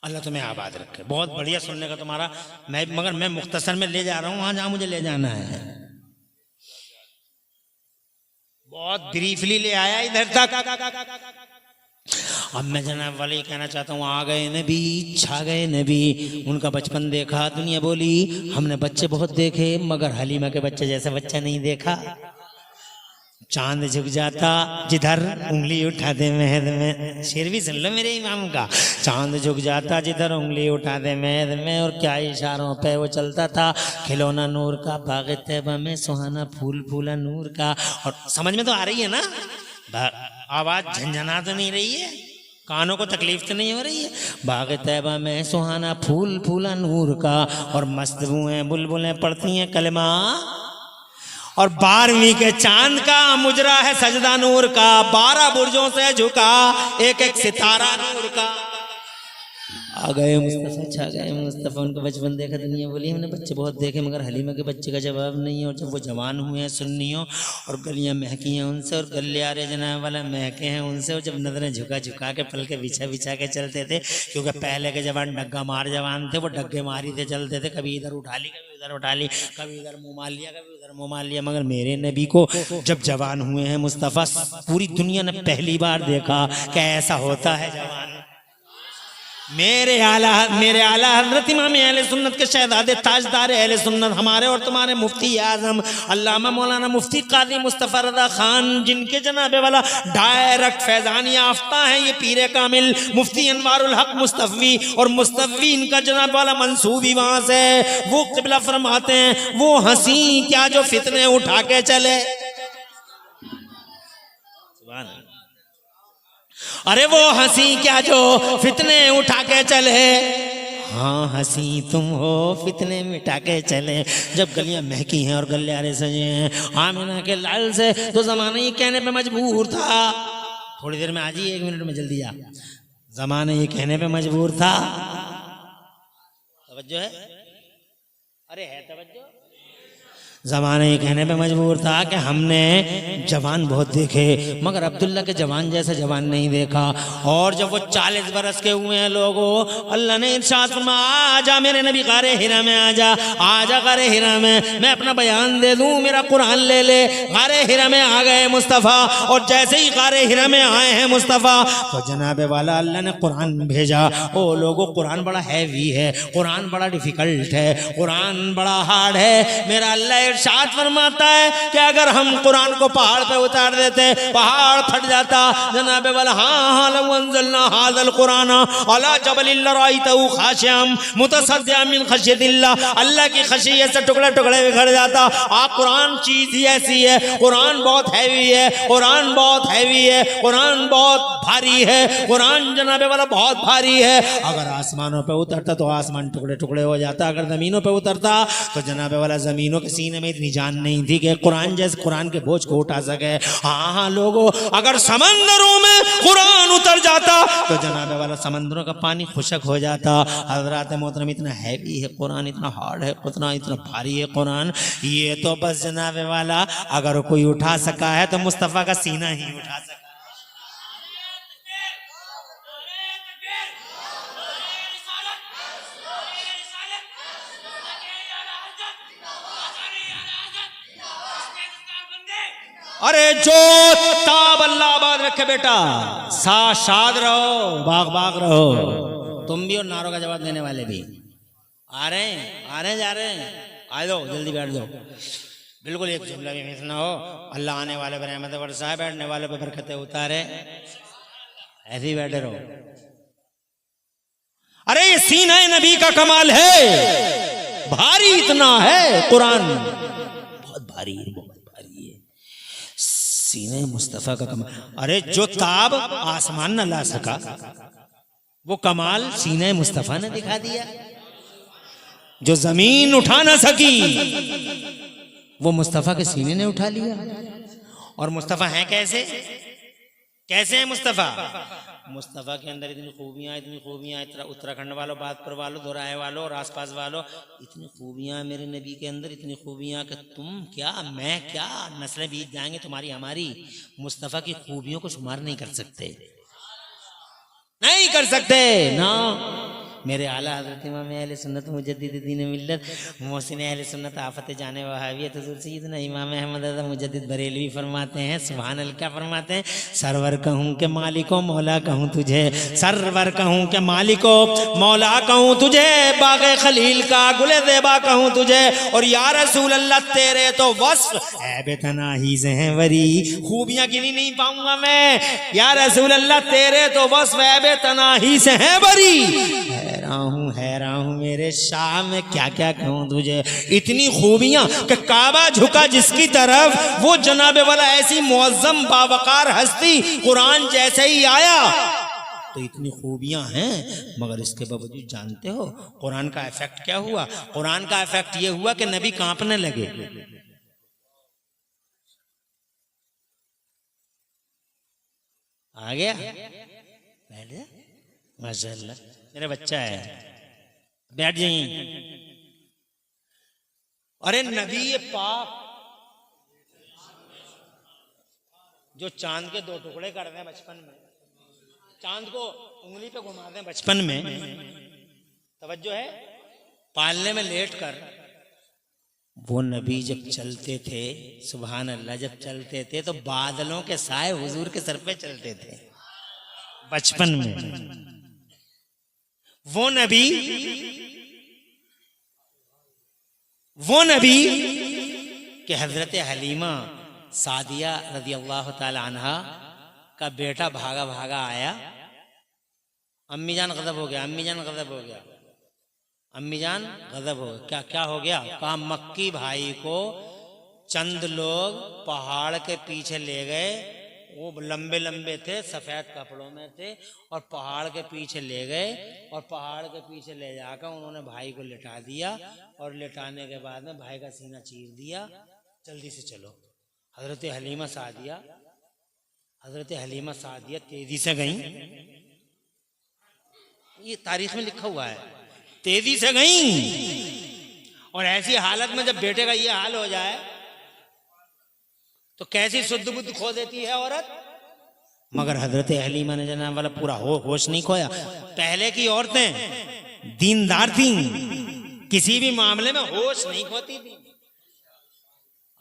अल्लाह तुम्हें आबाद रखे। बहुत बढ़िया सुनने का तुम्हारा, मगर मैं मुख्तसर में ले जा रहा हूँ वहां जहां मुझे ले जाना है। बहुत ब्रीफली ले आया इधर तक। अब मैं जनाब वाले कहना चाहता हूँ आ गए नबी, छा गए नबी। उनका बचपन देखा, दुनिया बोली हमने बच्चे बहुत देखे मगर हलीमा के बच्चे जैसा बच्चा नहीं देखा। चांद झुक जाता जिधर उंगली उठा दे महद में, शेर भी सुन लो मेरे इमाम का। चांद झुक जाता जिधर उंगली उठा दे महद में, और क्या इशारों पे वो चलता था। खिलौना नूर का बाग़ तैबा में सुहाना फूल फूला नूर का। और समझ में तो आ रही है ना, आवाज झंझना तो नहीं रही है, कानों को तकलीफ तो नहीं हो रही है। बाग़ तैबा में सुहाना फूल फूला नूर का, और मस्त बुएं बुलबुलें पड़ती हैं कलमा, और 12वीं के चांद का मुजरा है सजदा नूर का। 12 बुर्जों से झुका एक एक सितारा नूर का। आ गए मुस्तफ़ा, छा गए मुस्तफ़ा। उनका बचपन देखा, दुनिया बोली हमने बच्चे बहुत देखे मगर हलीमा के बच्चे का जवाब नहीं है। और जब वो जवान हुए हैं सुन्नियों और गलियां महकी हैं उनसे, और गले आ रहे जनाब वाला महके हैं उनसे, और जब नजरें झुका झुका के पल के बिछा बिछा के चलते थे, क्योंकि पहले के जवान डग्गा मार जवान थे, वो डग्गे मारी थे चलते थे। कभी इधर उठा ली, कभी उधर उठा ली, कभी इधर मुँह मार लिया, कभी उधर मुँह मार लिया। मगर मेरे नबी को जब जवान हुए हैं मुस्तफ़ा, पूरी दुनिया ने पहली बार देखा कि ऐसा होता है जवान। मेरे आला हजरत इमाम अहले सुन्नत के शहजादे ताजदार अहले सुन्नत हमारे और तुम्हारे मुफ्ती आजम अल्लामा मौलाना मुफ्ती काजी मुस्तफ़ा रज़ा खान, जिनके जनाबे वाला डायरेक्ट फैज़ान याफ्ता है ये पीरे कामिल मुफ्ती अनवारुल हक मुस्तफ़वी, और मुस्तफ़वी इनका जनाब वाला मंसूबी वहाँ से, वो क़िबला फरमाते हैं वो हंसी क्या जो फितने उठा के चले। अरे वो हंसी क्या जो फितने उठा के चले, हाँ हंसी तुम हो फितने मिटा के चले। जब गलियां महकी हैं और गलियारे सजे हैं आमिना के लाल से, तो ज़माना ये कहने पे मजबूर था, थोड़ी देर में आ जाइए 1 मिनट में जल्दी आ, ज़माना ये कहने पे मजबूर था। तवज्जो है, अरे है तवज्जो। ज़माना ये कहने पे मजबूर था कि हमने जवान बहुत देखे मगर अब्दुल्ला के जवान जैसा जवान नहीं देखा। और जब वो 40 बरस के हुए हैं लोगों, अल्लाह ने इरशाद फरमाया आजा मेरे नबी गारे हिरा में, आजा गारे हिरा में, मैं अपना बयान दे दूं, मेरा कुरान ले ले। गारे हिरा में आ गए मुस्तफ़ा, और जैसे ही गारे हिरा में आए हैं मुस्तफ़ा तो जनाबे वाला अल्लाह ने कुरान भेजा। ओ लोगों, कुरान बड़ा हैवी है, कुरान बड़ा डिफिकल्ट है, कुरान बड़ा हार्ड है। मेरा अल्लाह इरशाद फरमाता है कि अगर हम कुरान को पहाड़ पे उतार देते पहाड़ फट जाता। जनाबे वाला हाँ लव अंज़लना हाज़ल कुरान अला जबलिन लराइतहु खाशिअम मुतसद्दिअम मिन खश्यतिल्लाह, अल्लाह की खशियत से टुकड़े टुकड़े बिखर जाता। आप कुरान चीज ही ऐसी है, कुरान बहुत हैवी है, कुरान बहुत हैवी है, कुरान बहुत भारी है, कुरान जनाबे वाला बहुत भारी है। अगर आसमानों पे उतरता तो आसमान टुकड़े टुकड़े हो जाता, अगर जमीनों पे उतरता तो जनाबे वाला जमीनों के सीने में इतनी जान नहीं थी कि कुरान जैसे कुरान के बोझ को उठा सके। हाँ लोगों, अगर समंदरों में कुरान उतर जाता तो जनाबे वाला समंदरों का पानी खुशक हो जाता। हजरात मोहतरम, इतना हैवी है कुरान, इतना हार्ड है, इतना भारी है कुरान, ये तो बस जनाबे वाला अगर कोई उठा सका है तो मुस्तफ़ा का सीना ही उठा सका। अरे जो ताब अल्लाह आबाद रखे बेटा, शाद रहो, बाग बाग रहो। तुम भी और नारों का जवाब देने वाले भी आ रहे हैं जा रहे हैं, आ जाओ जल्दी बैठ जाओ। बिल्कुल एक जुमला भी मिस ना हो। अल्लाह आने वाले पर रहमत बरसाए, बैठने वाले पर बरकतें उतारे, ऐसे ही बैठे रहो। अरे ये सीना नबी का कमाल है, भारी इतना है कुरान, बहुत भारी है, सीने मुस्तफ़ा का कमाल। अरे जो ताब आसमान न ला सका वो कमाल सीने मुस्तफ़ा ने दिखा दिया। जो जमीन उठा ना सकी वो मुस्तफ़ा के सीने ने उठा लिया। और मुस्तफ़ा है कैसे है मुस्तफ़ा के अंदर इतनी खूबियाँ, उत्तराखंड वालों, बागपुर वालों, दोराहे वालों और आसपास वालों, इतनी खूबियाँ मेरे नबी के अंदर, इतनी खूबियाँ कि तुम क्या मैं क्या नस्लें बीत जाएंगे तुम्हारी हमारी, मुस्तफ़ा की खूबियों को शुमार नहीं कर सकते ना। मेरे आला हज़रत इमाम अहले सुन्नत मुजद्दिद दीन मिल्लत मोहसिन अहले सुन्नत आफत जाने वहावियत हुज़ूर सैयदना इमाम अहमद रज़ा मुजद्दिद बरेलवी फरमाते हैं, सुभान अल्लाह, क्या फरमाते हैं? सरवर कहूँ के मालिको मौला कहूँ तुझे, सरवर कहूँ के मालिको मौला कहूँ तुझे, बाग़े खलील का गुले ज़ेबा कहूँ तुझे। और या रसूल अल्लाह तेरे तो वस्फ़ ऐब तनाही से हैं वरी, खूबियाँ गिनी नहीं पाऊंगा मैं। या रसूल अल्लाह तेरे तो वस्फ़ ऐब तनाही से हैं वरी, हैरान हूँ मेरे शाह में क्या क्या कहूँ तुझे। इतनी खूबियाँ कि काबा झुका जिसकी तरफ वो जनाबे वाला ऐसी मुअज़्ज़म बावकार हस्ती कुरान जैसे ही आया। तो इतनी खूबियाँ हैं मगर इसके बावजूद जानते हो कुरान का इफेक्ट क्या हुआ? कुरान का इफेक्ट ये हुआ कि नबी कांपने लगे। आ गया बैठ जा, माशाअल्लाह मेरा बच्चा है, बैठ जाइए। अरे नबी पाक जो चांद के 2 टुकड़े कर रहे हैं बचपन में, चांद को उंगली पे घुमाते हैं बचपन में, तवज्जो है, पालने में लेट कर वो नबी जब चलते थे, सुभान अल्लाह, जब चलते थे तो बादलों के साए हुजूर के सर पे चलते थे बचपन में। वो नबी कि हजरत हलीमा सादिया रदी अल्लाह ताला अन्हा का बेटा भागा भागा आया। अम्मी जान गजब हो गया, अम्मी जान गजब हो गया, अम्मी जान गजब हो गया। क्या क्या हो गया? कहा मक्की भाई को चंद लोग पहाड़ के पीछे ले गए। वो लंबे लंबे थे, सफेद कपड़ों में थे, और पहाड़ के पीछे ले गए, और पहाड़ के पीछे ले जाकर उन्होंने भाई को लिटा दिया, और लिटाने के बाद में भाई का सीना चीर दिया। जल्दी से चलो। हजरत हलीमा सादिया तेजी से गई। ये तारीख में लिखा हुआ है, तेजी से गई। और ऐसी हालत में जब बेटे का ये हाल हो जाए तो कैसी शुद्ध बुद्ध खो देती है औरत। मगर हजरत हलीमा ने जनाब वाला पूरा होश नहीं खोया। पहले की औरतें दीनदार थीं, किसी भी मामले में होश नहीं खोती थी।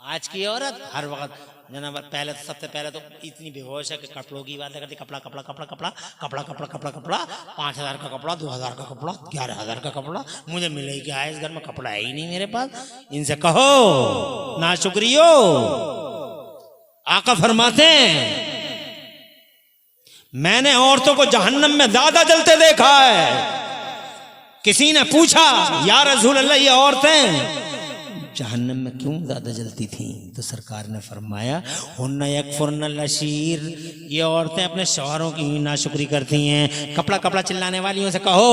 आज की औरत हर वक्त जनाब पहले तो सबसे पहले तो इतनी बेहोश है कि कपड़ों की बातें करती। कपड़ा कपड़ा कपड़ा कपड़ा कपड़ा कपड़ा कपड़ा कपड़ा 5,000 का कपड़ा, 2,000 का कपड़ा, 11,000 का कपड़ा। मुझे मिले ही क्या है, इस घर में कपड़ा है ही नहीं मेरे पास। इनसे कहो ना शुक्रियो। आका फरमाते हैं मैंने औरतों को जहन्नम में ज्यादा जलते देखा है। किसी ने पूछा या रसूल अल्लाह ये औरतें जहन्नम में क्यों ज्यादा जलती थीं? तो सरकार ने फरमाया हुन्ना यकफुरनल अशीर, ये औरतें अपने शौहरों की नाशुक्री करती हैं। कपड़ा कपड़ा चिल्लाने वालियों से कहो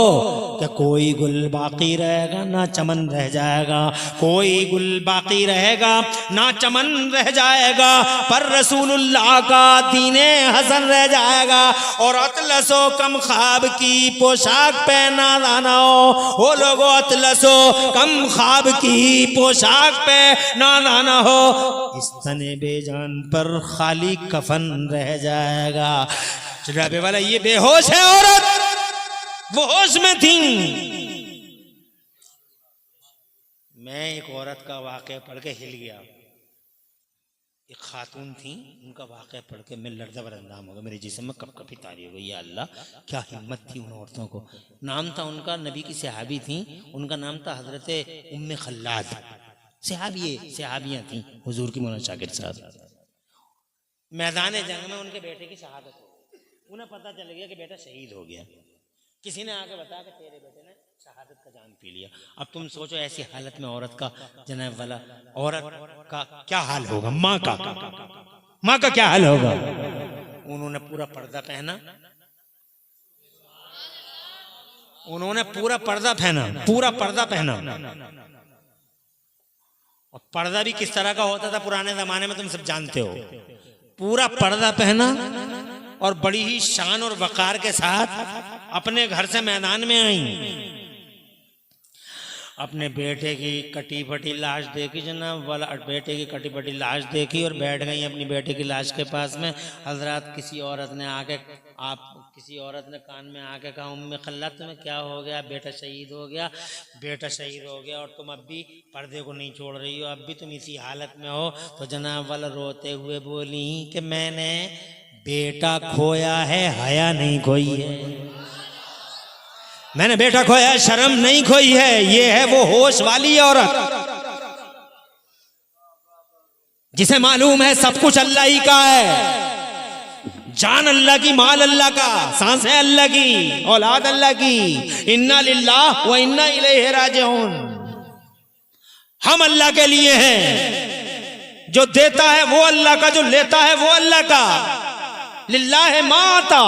कि कोई गुल बाकी रहेगा ना चमन रह जाएगा, कोई गुल बाकी रहेगा ना चमन रह जाएगा, पर रसूलुल्लाह का दीने हसन रह जाएगा। और अतलसो कम ख्वाब की पोशाक पहना लाना हो। वो लोगों अतलसो कम ख्वाब की पोशाक पे ना ना हो, इस तने बेजान पर खाली कफन रह जाएगा। चुराबे वाला ये बेहोश है औरत, वो होश में थी। मैं एक औरत का वाकया पढ़ के हिल गया। एक खातून थी, उनका वाकया पढ़ के मैं लर्ज़ा बरंदाम हो गया। मेरे जिस्म में कपकपी तारी हो गई। या अल्लाह क्या हिम्मत थी उन औरतों को। नाम था उनका, नबी की सहाबी थी, उनका नाम था हजरत उम्मे खल्लाद। सहाबियाँ थी हुजूर की मौलाना शागिर्द साहब। मैदान जंग में उनके बेटे की शहादत हो गई। उन्हें पता चल गया कि बेटा शहीद हो गया। किसी ने आके बताया कि तेरे बेटे ने शहादत का जाम पी लिया। अब तुम सोचो ऐसी हालत में औरत का जनाब वाला औरत का क्या हाल होगा। माँ का क्या हाल होगा। उन्होंने पूरा पर्दा पहना, पूरा पर्दा पहना। और पर्दा भी किस तरह का होता था पुराने जमाने में तुम सब जानते हो। पूरा पर्दा पहना और बड़ी ही शान और वकार के साथ अपने घर से मैदान में आई। अपने बेटे की कटी फटी लाश देखी जनाब वाला, बेटे की कटी फटी लाश देखी और बैठ गई अपनी बेटे की लाश के पास में। हजरत किसी औरत ने कान में आके कहा उम्मे खल्ला तुम्हें क्या हो गया, बेटा शहीद हो गया और तुम अब भी पर्दे को नहीं छोड़ रही हो, अब भी तुम इसी हालत में हो। तो जनाब वाला रोते हुए बोली कि मैंने बेटा खोया है, हया नहीं खोई है। मैंने बेटा खोया है, शर्म नहीं खोई है। ये है वो होश वाली औरत जिसे मालूम है सब कुछ अल्लाह ही का है। जान अल्लाह की, माल अल्लाह का, सांसें अल्लाह की, औलाद अल्लाह की। इन्ना लिल्लाह व इन्ना इलैहि राजिऊन। हम अल्लाह के लिए हैं। जो देता है वो अल्लाह का, जो लेता है वो अल्लाह का। लिल्लाह मा आता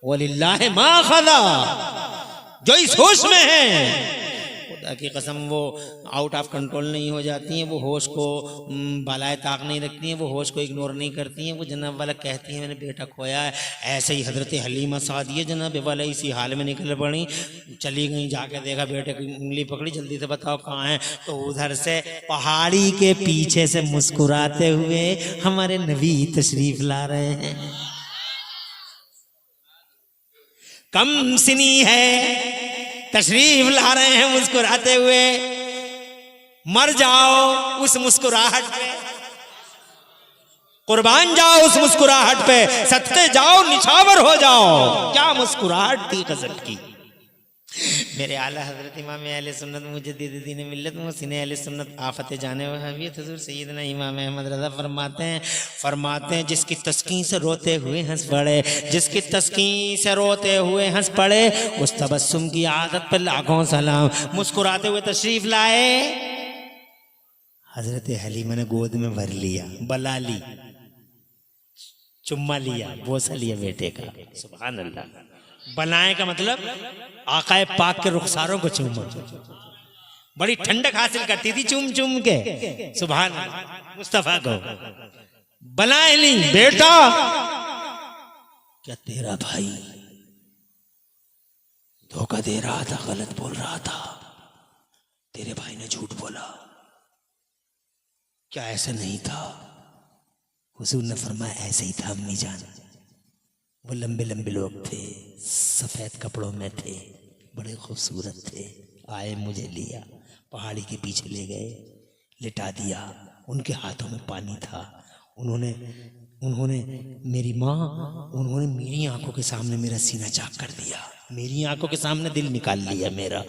व लिल्लाह मा खज़ा। जो इस होश में है खुदा की कसम वो आउट ऑफ कंट्रोल नहीं हो जाती हैं। वो होश को बालाए ताक नहीं रखती हैं, वो होश को इग्नोर नहीं करती हैं। वो जनाब वाला कहती हैं मैंने बेटा खोया है। ऐसे ही हजरत हलीमा सादिया जनाब वाला इसी हाल में निकल पड़ी, चली गई, जाके देखा बेटे की उंगली पकड़ी, जल्दी से बताओ कहाँ है। तो उधर से पहाड़ी के पीछे से मुस्कुराते हुए हमारे नबी तशरीफ ला रहे हैं। कम सिनी है, तशरीफ ला रहे हैं मुस्कुराते हुए। मर जाओ उस मुस्कुराहट पे, कुर्बान जाओ उस मुस्कुराहट पे, सदके जाओ, निछावर हो जाओ। क्या मुस्कुराहट थी गजब की। मेरे आला हजरत इमाम अहले सुन्नत मुजद्दिद दीन मिल्लत मुहसिन अहले सुन्नत आफत जाने वहाबियत हुजूर सैयदना इमाम अहमद रज़ा फरमाते हैं जिसकी तस्कीन से रोते हुए हंस पड़े, जिसकी तस्कीन से रोते हुए हंस पड़े, उस तबस्सुम की आदत पर लाखों सलाम। मुस्कुराते हुए तशरीफ लाए, हजरत हलीमा ने गोद में भर लिया, बला ली, चुम्मा लिया, बोसा लिया बेटे का। सुभान अल्लाह। बनाए का मतलब आकाए पाक के रुखसारों को चूमा। बड़ी ठंडक हासिल करती थी चूम चूम के। सुभान अल्लाह। मुस्तफा को बनाए ली, बेटा क्या तेरा भाई धोखा दे रहा था, गलत बोल रहा था, तेरे भाई ने झूठ बोला, क्या ऐसा नहीं था? हुजूर ने फरमाया ऐसे ही था अम्मी जान। वो लंबे लंबे लोग थे, सफेद कपड़ों में थे, बड़े खूबसूरत थे। आए, मुझे लिया, पहाड़ी के पीछे ले गए, लिटा दिया। उनके हाथों में पानी था। उन्होंने मेरी माँ, उन्होंने मेरी आंखों के सामने मेरा सीना चाक कर दिया, मेरी आंखों के सामने दिल निकाल लिया मेरा।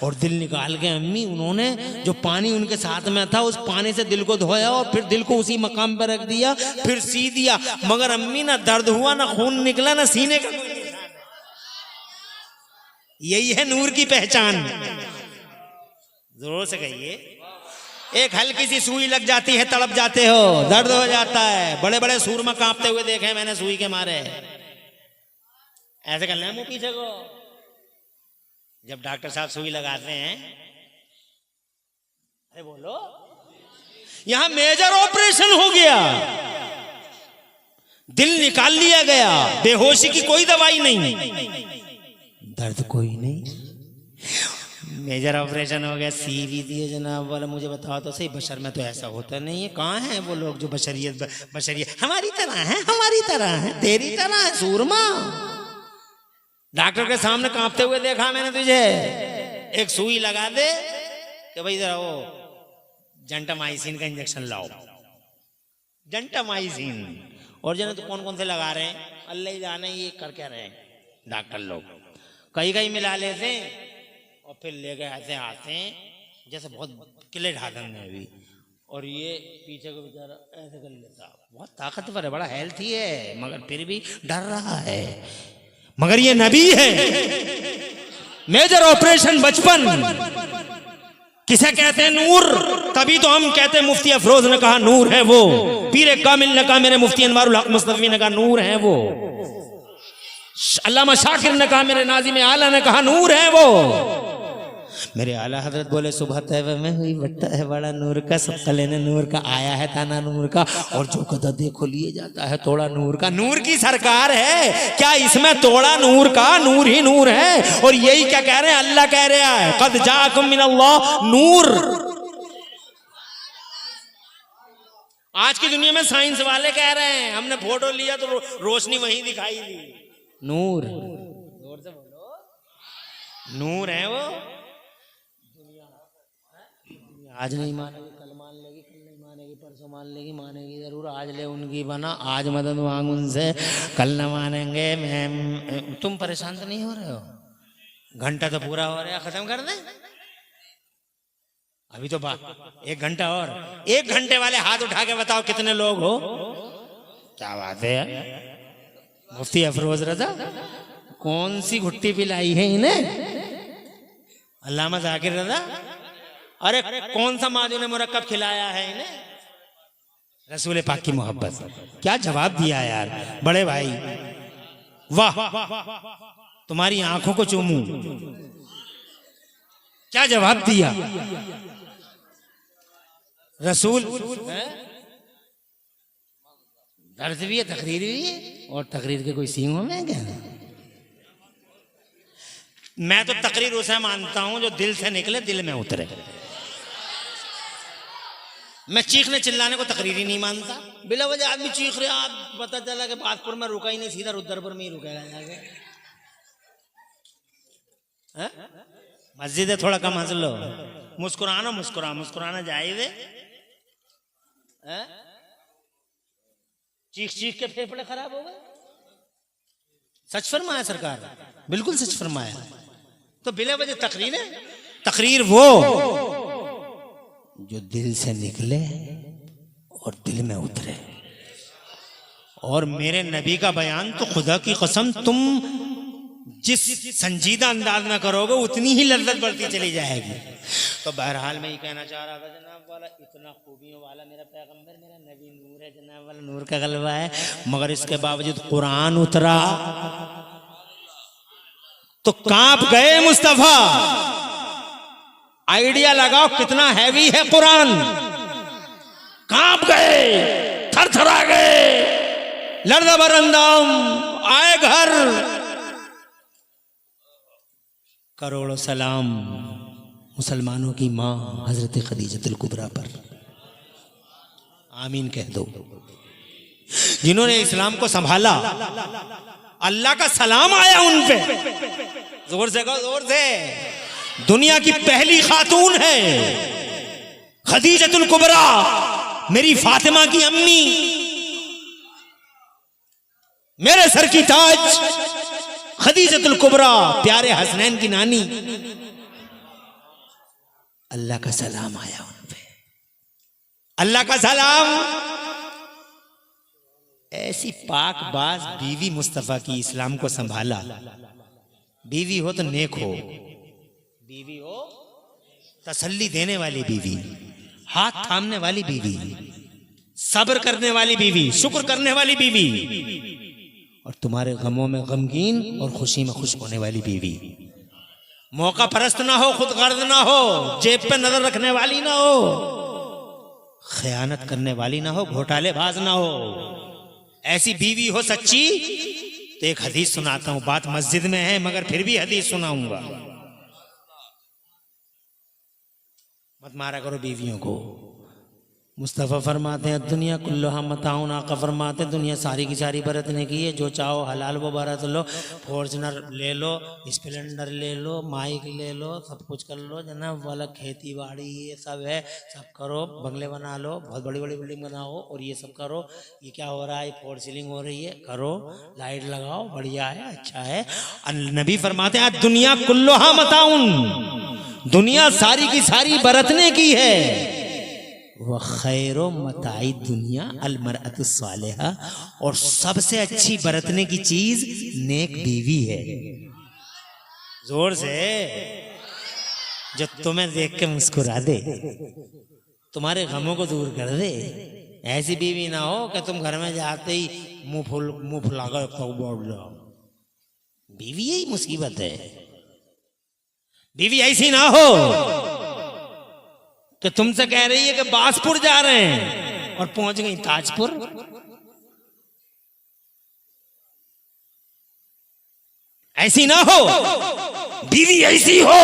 और दिल निकाल के अम्मी उन्होंने जो पानी उनके साथ में था उस पानी से दिल को धोया और फिर दिल को उसी मकाम पर रख दिया, फिर सी दिया। मगर अम्मी ना दर्द हुआ, ना खून निकला, ना सीने का। यही है नूर की पहचान। जोर से कहिए। एक हल्की सी सुई लग जाती है, तड़प जाते हो, दर्द हो जाता है। बड़े बड़े सूरमा कांपते हुए देखे मैंने सुई के मारे। ऐसे करना है मुंह पीछे को। जब डॉक्टर साहब सुई लगाते हैं, अरे बोलो, यहां मेजर ऑपरेशन हो गया, दिल निकाल लिया गया, बेहोशी की कोई दवाई नहीं, दर्द कोई नहीं, मेजर ऑपरेशन हो गया, सी भी दिए जनाब। बोला मुझे बताओ तो सही, बशर में तो ऐसा होता नहीं है। कहाँ है वो लोग जो बशरियत हमारी तरह है, हमारी तरह है, तेरी तरह है सूरमा। डॉक्टर के सामने कांपते हुए देखा मैंने तुझे। एक सुई लगा दे कि भाई जरा वो जेंटामाइसिन का इंजेक्शन लाओ, जेंटामाइसिन। और जने तो कौन कौन से लगा रहे हैं, अल्लाह ही जाने ये कर क्या रहे हैं डॉक्टर लोग। कहीं कहीं मिला लेते हैं और फिर ले गए ऐसे आते हैं जैसे बहुत किले ढाकन में भी, और ये पीछे को बेचारा ऐसे कर लेता। बहुत ताकतवर है, बड़ा हेल्थी है, मगर फिर भी डर रहा है। मगर ये नबी है। मेजर ऑपरेशन बचपन किसे कहते हैं? नूर। तभी तो हम कहते हैं, मुफ्ती अफरोज ने कहा नूर है वो, पीर कामिल ने कहा, मेरे मुफ्ती अनवारुल हक मुस्तफी ने कहा नूर है वो, अल्लामा शाकिर ने कहा, मेरे नाज़िम आला ने कहा नूर है वो। मेरे आला हजरत बोले सुबह तैबा में हुई बट्टा है बड़ा नूर का, सब कलेने नूर का, आया है ताना नूर का, और जो कदा देखो लिए जाता है तोड़ा नूर का। नूर की सरकार है, क्या इसमें तोड़ा नूर का? नूर ही नूर है। और यही क्या कह रहे हैं? अल्लाह कह रहा है कद जाकुम मिनल्लाह नूर। आज की दुनिया में साइंस वाले कह रहे हैं हमने फोटो लिया तो रोशनी वहीं दिखाई दी। नूर, जोर से बोलो, नूर है वो। आज नहीं मानेगी, कल मान लेगी, कल नहीं मानेगी, परसों मान लेगी, मानेगी जरूर। आज ले उनकी बना, आज मदद मांग उनसे, कल न मानेंगे। मैं तुम परेशान तो नहीं हो रहे हो? घंटा तो पूरा हो रहा है, खत्म कर दें अभी तो बात 1 घंटा और। 1 घंटे वाले हाथ उठा के बताओ कितने लोग हो? क्या बात है यार। मुफ्ती अफरोज रजा कौन सी घुट्टी पिलाई है इन्हें? अल्लामा जाकिर रजा, अरे कौन सा माजून मुरक्कब खिलाया है इन्हें? रसूल पाक की मोहब्बत। क्या जवाब दिया यार बड़े भाई, वाह, तुम्हारी आंखों को चूमूं, क्या जवाब दिया रसूल। दर्द भी है, तकरीर भी है, और तकरीर के कोई सींग में क्या? मैं तो तकरीर उसे मानता हूं जो दिल से निकले, दिल में उतरे। मैं चीखने चिल्लाने को तकरीर ही नहीं मानता। बिला वजह आदमी चीख रहे, आप पता चला कि बादपुर में रुका ही नहीं, सीधा रुद्रपुर में ही रुकेगा जाके। मस्जिद है, थोड़ा कम हंस लो, मुस्कुराना मुस्कुराना जायज है। चीख चीख के फेफड़े खराब हो गए। सच फरमाया सरकार, बिल्कुल सच फरमाया। तो बिला वजह तकरीर है। तकरीर वो जो दिल से निकले और दिल में उतरे। और मेरे नबी का बयान तो खुदा की कसम तुम जिस संजीदा अंदाज में करोगे उतनी ही लज्जत बढ़ती चली जाएगी। तो बहरहाल मैं ये कहना चाह रहा था जनाब वाला, इतना खूबियों वाला मेरा पैगंबर, मेरा नबी नूर है जनाब वाला, नूर का गलबा है, मगर इसके बावजूद कुरान उतरा तो कांप गए मुस्तफा। आइडिया लगाओ कितना हैवी है कुरान। कांप गए, थरथरा गए, लर्ज़ बरंदम आए घर। करोड़ों सलाम मुसलमानों की मां हजरत खदीजतुल कुबरा पर, आमीन कह दो, जिन्होंने इस्लाम को संभाला। अल्लाह का सलाम आया उन पे। जोर से कहो, जोर से। दुनिया की पहली खातून है खदीजतुल कुबरा, मेरी फातिमा की अम्मी, मेरे सर की ताज खदीजतुल कुबरा, प्यारे हसनैन की नानी। अल्लाह का सलाम आया उन पे, अल्लाह का सलाम। ऐसी पाक बाज बीवी मुस्तफा की, इस्लाम को संभाला। बीवी हो तो नेक हो, बीवी हो तसल्ली देने वाली बीवी, हाथ थामने वाली बीवी, सब्र करने वाली बीवी, शुक्र करने वाली बीवी, और तुम्हारे गमों में गमगीन और खुशी में खुश होने वाली बीवी। मौका परस्त ना हो, खुद गर्द ना हो, जेब पे नजर रखने वाली ना हो, खयानत करने वाली ना हो, घोटालेबाज ना हो। ऐसी बीवी हो सच्ची तो एक हदीस सुनाता हूं। बात मस्जिद में है मगर फिर भी हदीस सुनाऊंगा। मत मारा करो बीवियों को। मुस्तफ़ा फरमाते हैं दुनिया कुल्लुहा मताउन, आका फरमाते हैं दुनिया सारी की सारी बरतने की है, जो चाहो हलाल वो बरत लो। फॉर्चुनर ले लो, स्प्लेंडर ले लो, माइक ले लो, सब कुछ कर लो जनाब वाला, खेती बाड़ी ये सब है, सब करो, बंगले बना लो, बहुत बड़ी बड़ी बिल्डिंग बनाओ और ये सब करो। ये क्या हो रहा है, फोर सीलिंग हो रही है, करो, लाइट लगाओ, बढ़िया है, अच्छा है। नबी फरमाते हैं दुनिया कुल्लुहा मताउन, दुनिया सारी की सारी बरतने की है। वह खैरो मताई दुनिया अलमरअतु सालिहा, और सबसे अच्छी बरतने की चीज नेक बीवी है। जोर से, जो तुम्हें देख के मुस्कुरा दे, तुम्हारे गमों को दूर कर दे। ऐसी बीवी ना हो कि तुम घर में जाते ही मुंह फुलाकर बोल जाओ। बीवी यही मुसीबत है। बीवी ऐसी ना हो तो तुमसे कह रही है कि बासपुर जा रहे हैं और पहुंच गई ताजपुर। ऐसी ना हो। बीवी ऐसी हो,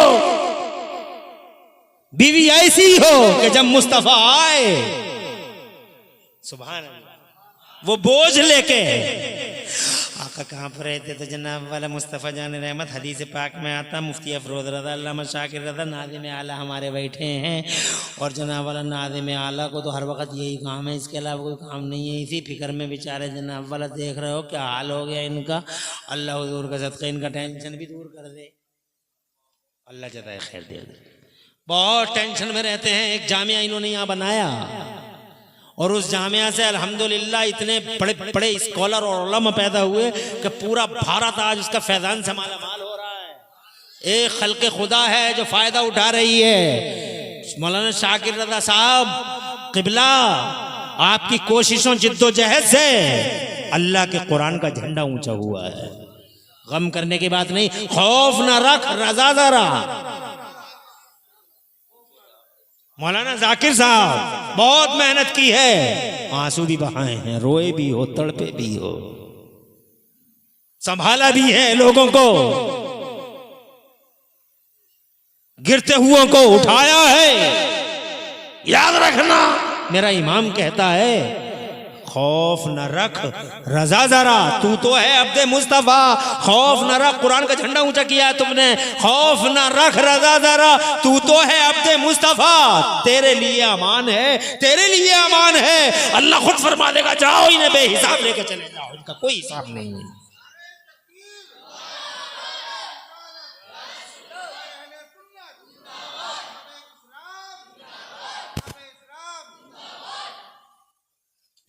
बीवी ऐसी हो कि जब मुस्तफा आए, सुभान अल्लाह, वो बोझ लेके आका कहाँ पर रहते तो जनाब वाला मुस्तफ़ा जान रहमत, हदीस पाक में आता, मुफ्ती अफरोज रज़ा, अल्लामा शाकिर रज़ा, नाज़िम आला हमारे बैठे हैं। और जनाब वाला नाज़िम आला को तो हर वक्त यही काम है, इसके अलावा कोई काम नहीं है। इसी फिक्र में बेचारे जनाब वाला देख रहे हो क्या हाल हो गया इनका। अल्लाह हुजूर का सदक़ा इनका टेंशन भी दूर कर दे, अल्लाह जज़ाए खैर दे दे। बहुत टेंशन में रहते हैं। एक जामिया इन्होंने यहाँ बनाया और उस जामिया से अल्हम्दुलिल्लाह इतने बड़े बड़े स्कॉलर और उलमा पैदा हुए कि पूरा भारत आज उसका फैजान से मालामाल हो रहा है। एक खल्क़े खुदा है जो फायदा उठा रही है। मौलाना शाकिर रज़ा साहब क़िबला, आपकी कोशिशों जिद्दोजहद से अल्लाह के कुरान का झंडा ऊंचा हुआ है। गम करने की बात नहीं, खौफ ना रख, रज़ा ज़रा। मौलाना जाकिर साहब बहुत मेहनत की है, आंसू भी बहाए हैं, रोए भी हो, तड़पे भी हो, संभाला भी है लोगों को, गिरते हुओं को उठाया है। याद रखना, मेरा इमाम कहता है खौफ न रख रजा जरा, तू तो है अब्दे मुस्तफा। खौफ न रख, कुरान का झंडा ऊंचा किया है तुमने। खौफ न रख रजा जरा, तू तो है अब्दे मुस्तफा। तेरे लिए अमान है, तेरे लिए अमान है। अल्लाह खुद फरमा देगा जाओ इन्हें बेहिसाब लेके चले जाओ, इनका कोई हिसाब नहीं है।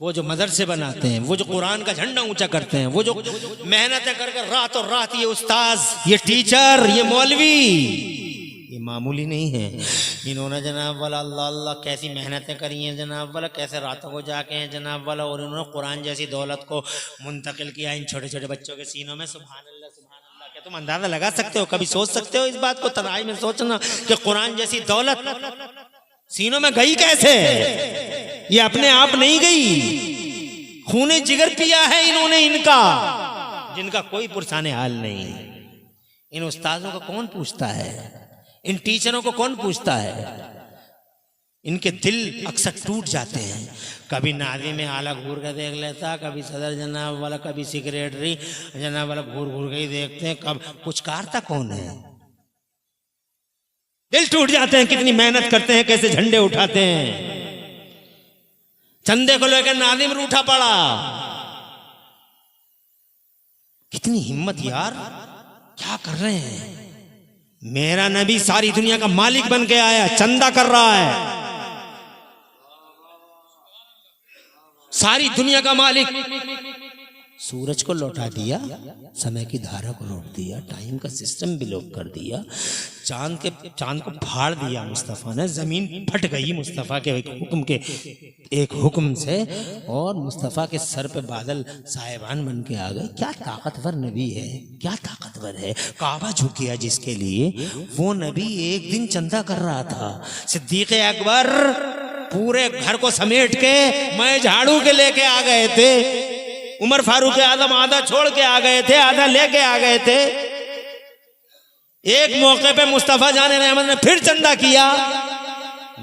वो जो मदरसे बनाते हैं, वो जो कुरान का झंडा ऊंचा करते हैं, वो जो मेहनतें करके रात और रात, ये उस्ताज, ये टीचर, ये मौलवी, ये मामूली नहीं है। इन्होंने जनाब वाला अल्लाह अल्लाह कैसी मेहनतें करी हैं जनाब वाला, कैसे रातों को जाके हैं जनाब वाला, और इन्होंने कुरान जैसी दौलत को मुंतकिल किया इन छोटे छोटे बच्चों के सीनों में। सुभान अल्लाह सुभान अल्लाह। क्या तुम अंदाजा लगा सकते हो, कभी सोच सकते हो इस बात को तन्हाई में सोचना कि कुरान जैसी दौलत सीनों में गई कैसे? ये अपने आप नहीं गई, खूने जिगर पिया है इन्होंने इनका, जिनका कोई पुरसाने हाल नहीं। इन उस्तादों को कौन पूछता है, इन टीचरों को कौन पूछता है? इनके दिल अक्सर टूट जाते हैं। कभी नादी में आला घूर कर देख लेता, कभी सदर जनाब वाला, कभी सेक्रेटरी जनाब वाला घूर घूर के ही देखते हैं, कब कुछ कारता कौन है। दिल टूट जाते हैं, कितनी मेहनत करते हैं, कैसे झंडे उठाते हैं। चंदे को लेकर नादिम रूठा पड़ा। कितनी हिम्मत यार, क्या कर रहे हैं। मेरा नबी सारी दुनिया का मालिक बन के आया, चंदा कर रहा है, सारी दुनिया का मालिक। सूरज को लौटा दिया, समय की धारा को रोक दिया, टाइम का सिस्टम विलोप कर दिया, चांद को फाड़ दिया मुस्तफ़ा ने, जमीन फट गई मुस्तफ़ा के एक हुक्म से, और मुस्तफ़ा के सर पे बादल साहिबान बन के आ गए। क्या ताकतवर नबी है, क्या ताकतवर है। काबा झुक गया जिसके लिए, वो नबी एक दिन चंदा कर रहा था। सिद्दीक़ अकबर पूरे घर को समेट के मैं झाड़ू के लेके आ गए थे, उमर फारूक आजम आधा छोड़ के आ गए थे, आधा लेके आ गए थे। एक मौके पे मुस्तफा जाने रहमत ने फिर चंदा किया।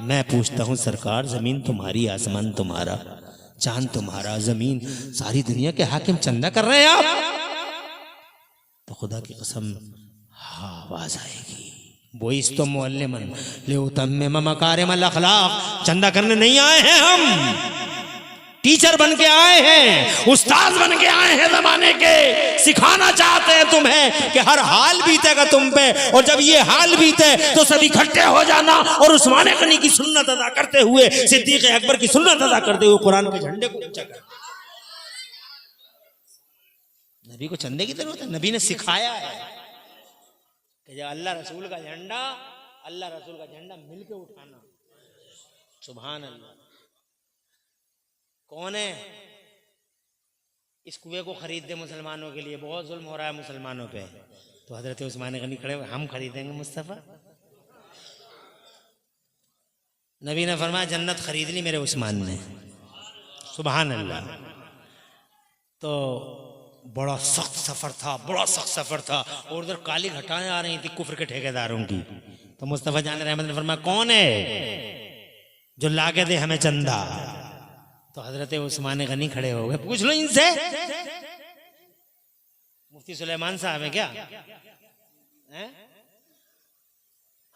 मैं पूछता हूं सरकार, जमीन तुम्हारी, आसमान तुम्हारा, चांद तुम्हारा, जमीन, सारी दुनिया के हाकिम चंदा कर रहे हैं आप? तो खुदा की कसम हाँ आवाज आएगी, वो इस तो मुअल्लिमन लिउतम्मिम मकारिमल अखलाक। चंदा करने नहीं आए हैं हम, टीचर बन के आए हैं, उस्ताद बन के आए हैं जमाने के। सिखाना चाहते हैं तुम्हें कि हर हाल बीतेगा तुम पे, और जब ये हाल बीते तो सब इकट्ठे हो जाना और उस्मान गनी की सुन्नत अदा करते हुए, सिद्दीक़ अकबर की सुन्नत अदा करते हुए कुरान के झंडे को ऊंचा कर। नबी को चंदे की जरूरत है? नबी ने सिखाया है कि जब अल्लाह रसूल का झंडा, अल्लाह रसूल का झंडा मिलके उठाना। सुभान अल्लाह। कौन है इस कुएं को खरीद दे मुसलमानों के लिए, बहुत जुल्म हो रहा है मुसलमानों पे, तो हजरत उस्मान गनी खड़े, हम खरीदेंगे मुस्तफा। नबी ने फरमाया जन्नत खरीद ली मेरे उस्मान ने। सुभान अल्लाह। तो बड़ा सख्त सफर था, बड़ा सख्त सफर था, और उधर काली घटाएं आ रही थी कुफ्र के ठेकेदारों की। तो मुस्तफा जान रहमत ने फरमाया कौन है जो लाके दे हमें चंदा। तो हजरत उस्मान गनी खड़े हो गए, पूछ लो इनसे। मुफ्ती सुलेमान साहब है क्या?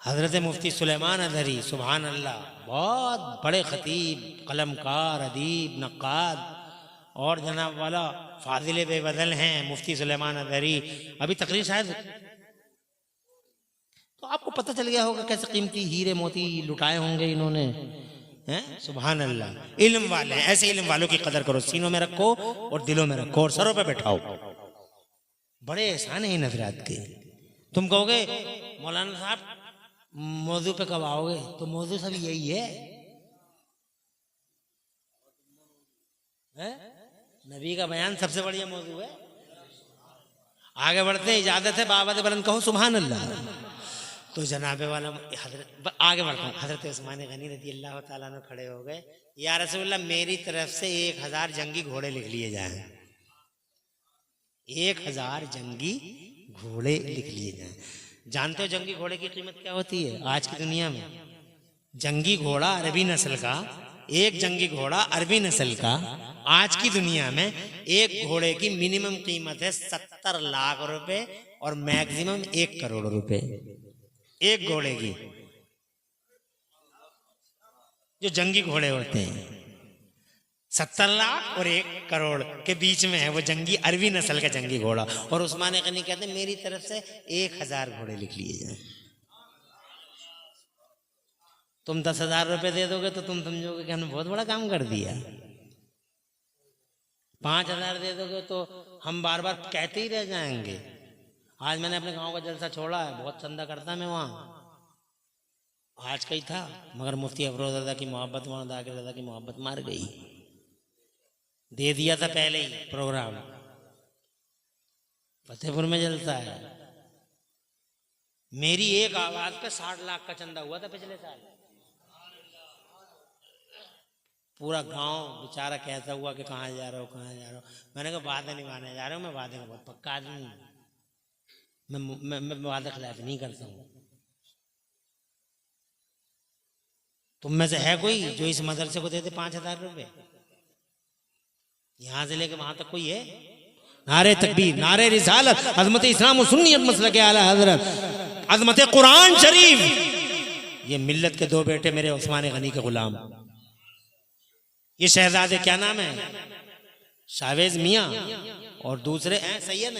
हजरत मुफ्ती सुलेमान अदहरी, सुभान अल्लाह, बहुत बड़े खतीब, कलमकार, अदीब, नक्काद, और जनाब वाला फाजिले बेबदल हैं मुफ्ती सुलेमान अदहरी। अभी तकरीर शायद, तो आपको पता चल गया होगा कैसे कीमती हीरे मोती लुटाए होंगे इन्होंने, हैं? सुभान अल्लाह। इल्म वाले हैं, ऐसे इल्म वालों की कदर करो, सीनों में रखो और दिलों में रखो और सरों पे बैठाओ। बड़े एहसान है इन हजरात के। तुम कहोगे मौलाना साहब मौजू पे कब आओगे, तो मौजू सब यही है, नबी का बयान सबसे बढ़िया मौजू है। आगे बढ़ते हैं, इजाजत है बाबा बुलंद कहो सुभान अल्लाह। तो जनाबे वाला हजरत, आगे बढ़ता हूँ, हजरत उस्मान गनी रज़ी अल्लाह ताला अन्हु खड़े हो गए। या रसूलल्लाह मेरी तरफ से 1000 जंगी घोड़े लिख लिए जाएं, 1000 जंगी घोड़े लिख लिए जाएं। जानते हो जंगी घोड़े की कीमत क्या होती है आज की दुनिया में? जंगी घोड़ा अरबी नस्ल का, एक जंगी घोड़ा अरबी नस्ल का आज की दुनिया में एक घोड़े की मिनिमम कीमत है 70 लाख रुपए और मैक्सिमम 1 करोड़ रुपए एक घोड़े की। जो जंगी घोड़े होते हैं 70 लाख और 1 करोड़ के बीच में है वो जंगी अरबी नस्ल का जंगी घोड़ा। और उस्मान गनी कहते हैं मेरी तरफ से 1000 घोड़े लिख लिए जाए। तुम 10,000 रुपए दे दोगे तो तुम समझोगे कि हमने बहुत बड़ा काम कर दिया। 5,000 दे दोगे तो हम बार बार कहते ही रह जाएंगे। आज मैंने अपने गांव का जलसा छोड़ा है, बहुत चंदा करता मैं वहाँ, आज कहीं था, मगर मुफ्ती अफरोज रज़ा की मोहब्बत, मौलाना दाकिर रज़ा की मोहब्बत मार गई। दे दिया था पहले ही प्रोग्राम, फतेहपुर में जलसा है। मेरी एक आवाज पे 60 लाख का चंदा हुआ था पिछले साल। पूरा गांव बेचारा कहता हुआ कि कहाँ जा रहे हो, कहाँ जा रहे हो। मैंने कहा वादे निभाने जा रहे हो, मैं वादे का बहुत पक्का आदमी हूँ, मैं वादे खिलाफ नहीं करता हूँ। तुम में से है कोई जो इस मदरसे को देते 5,000 रुपए? यहां से लेके वहां तक कोई है? नारे तकबीर, नारे रिसालत, अज़मत इस्लाम और सुन्नियत मसलक आला हज़रत, अज़मत कुरान शरीफ। ये मिल्लत के दो बेटे मेरे उस्मान गनी के गुलाम, ये शहजादे क्या नाम है, शावेज मियाँ, और दूसरे हैं सैयद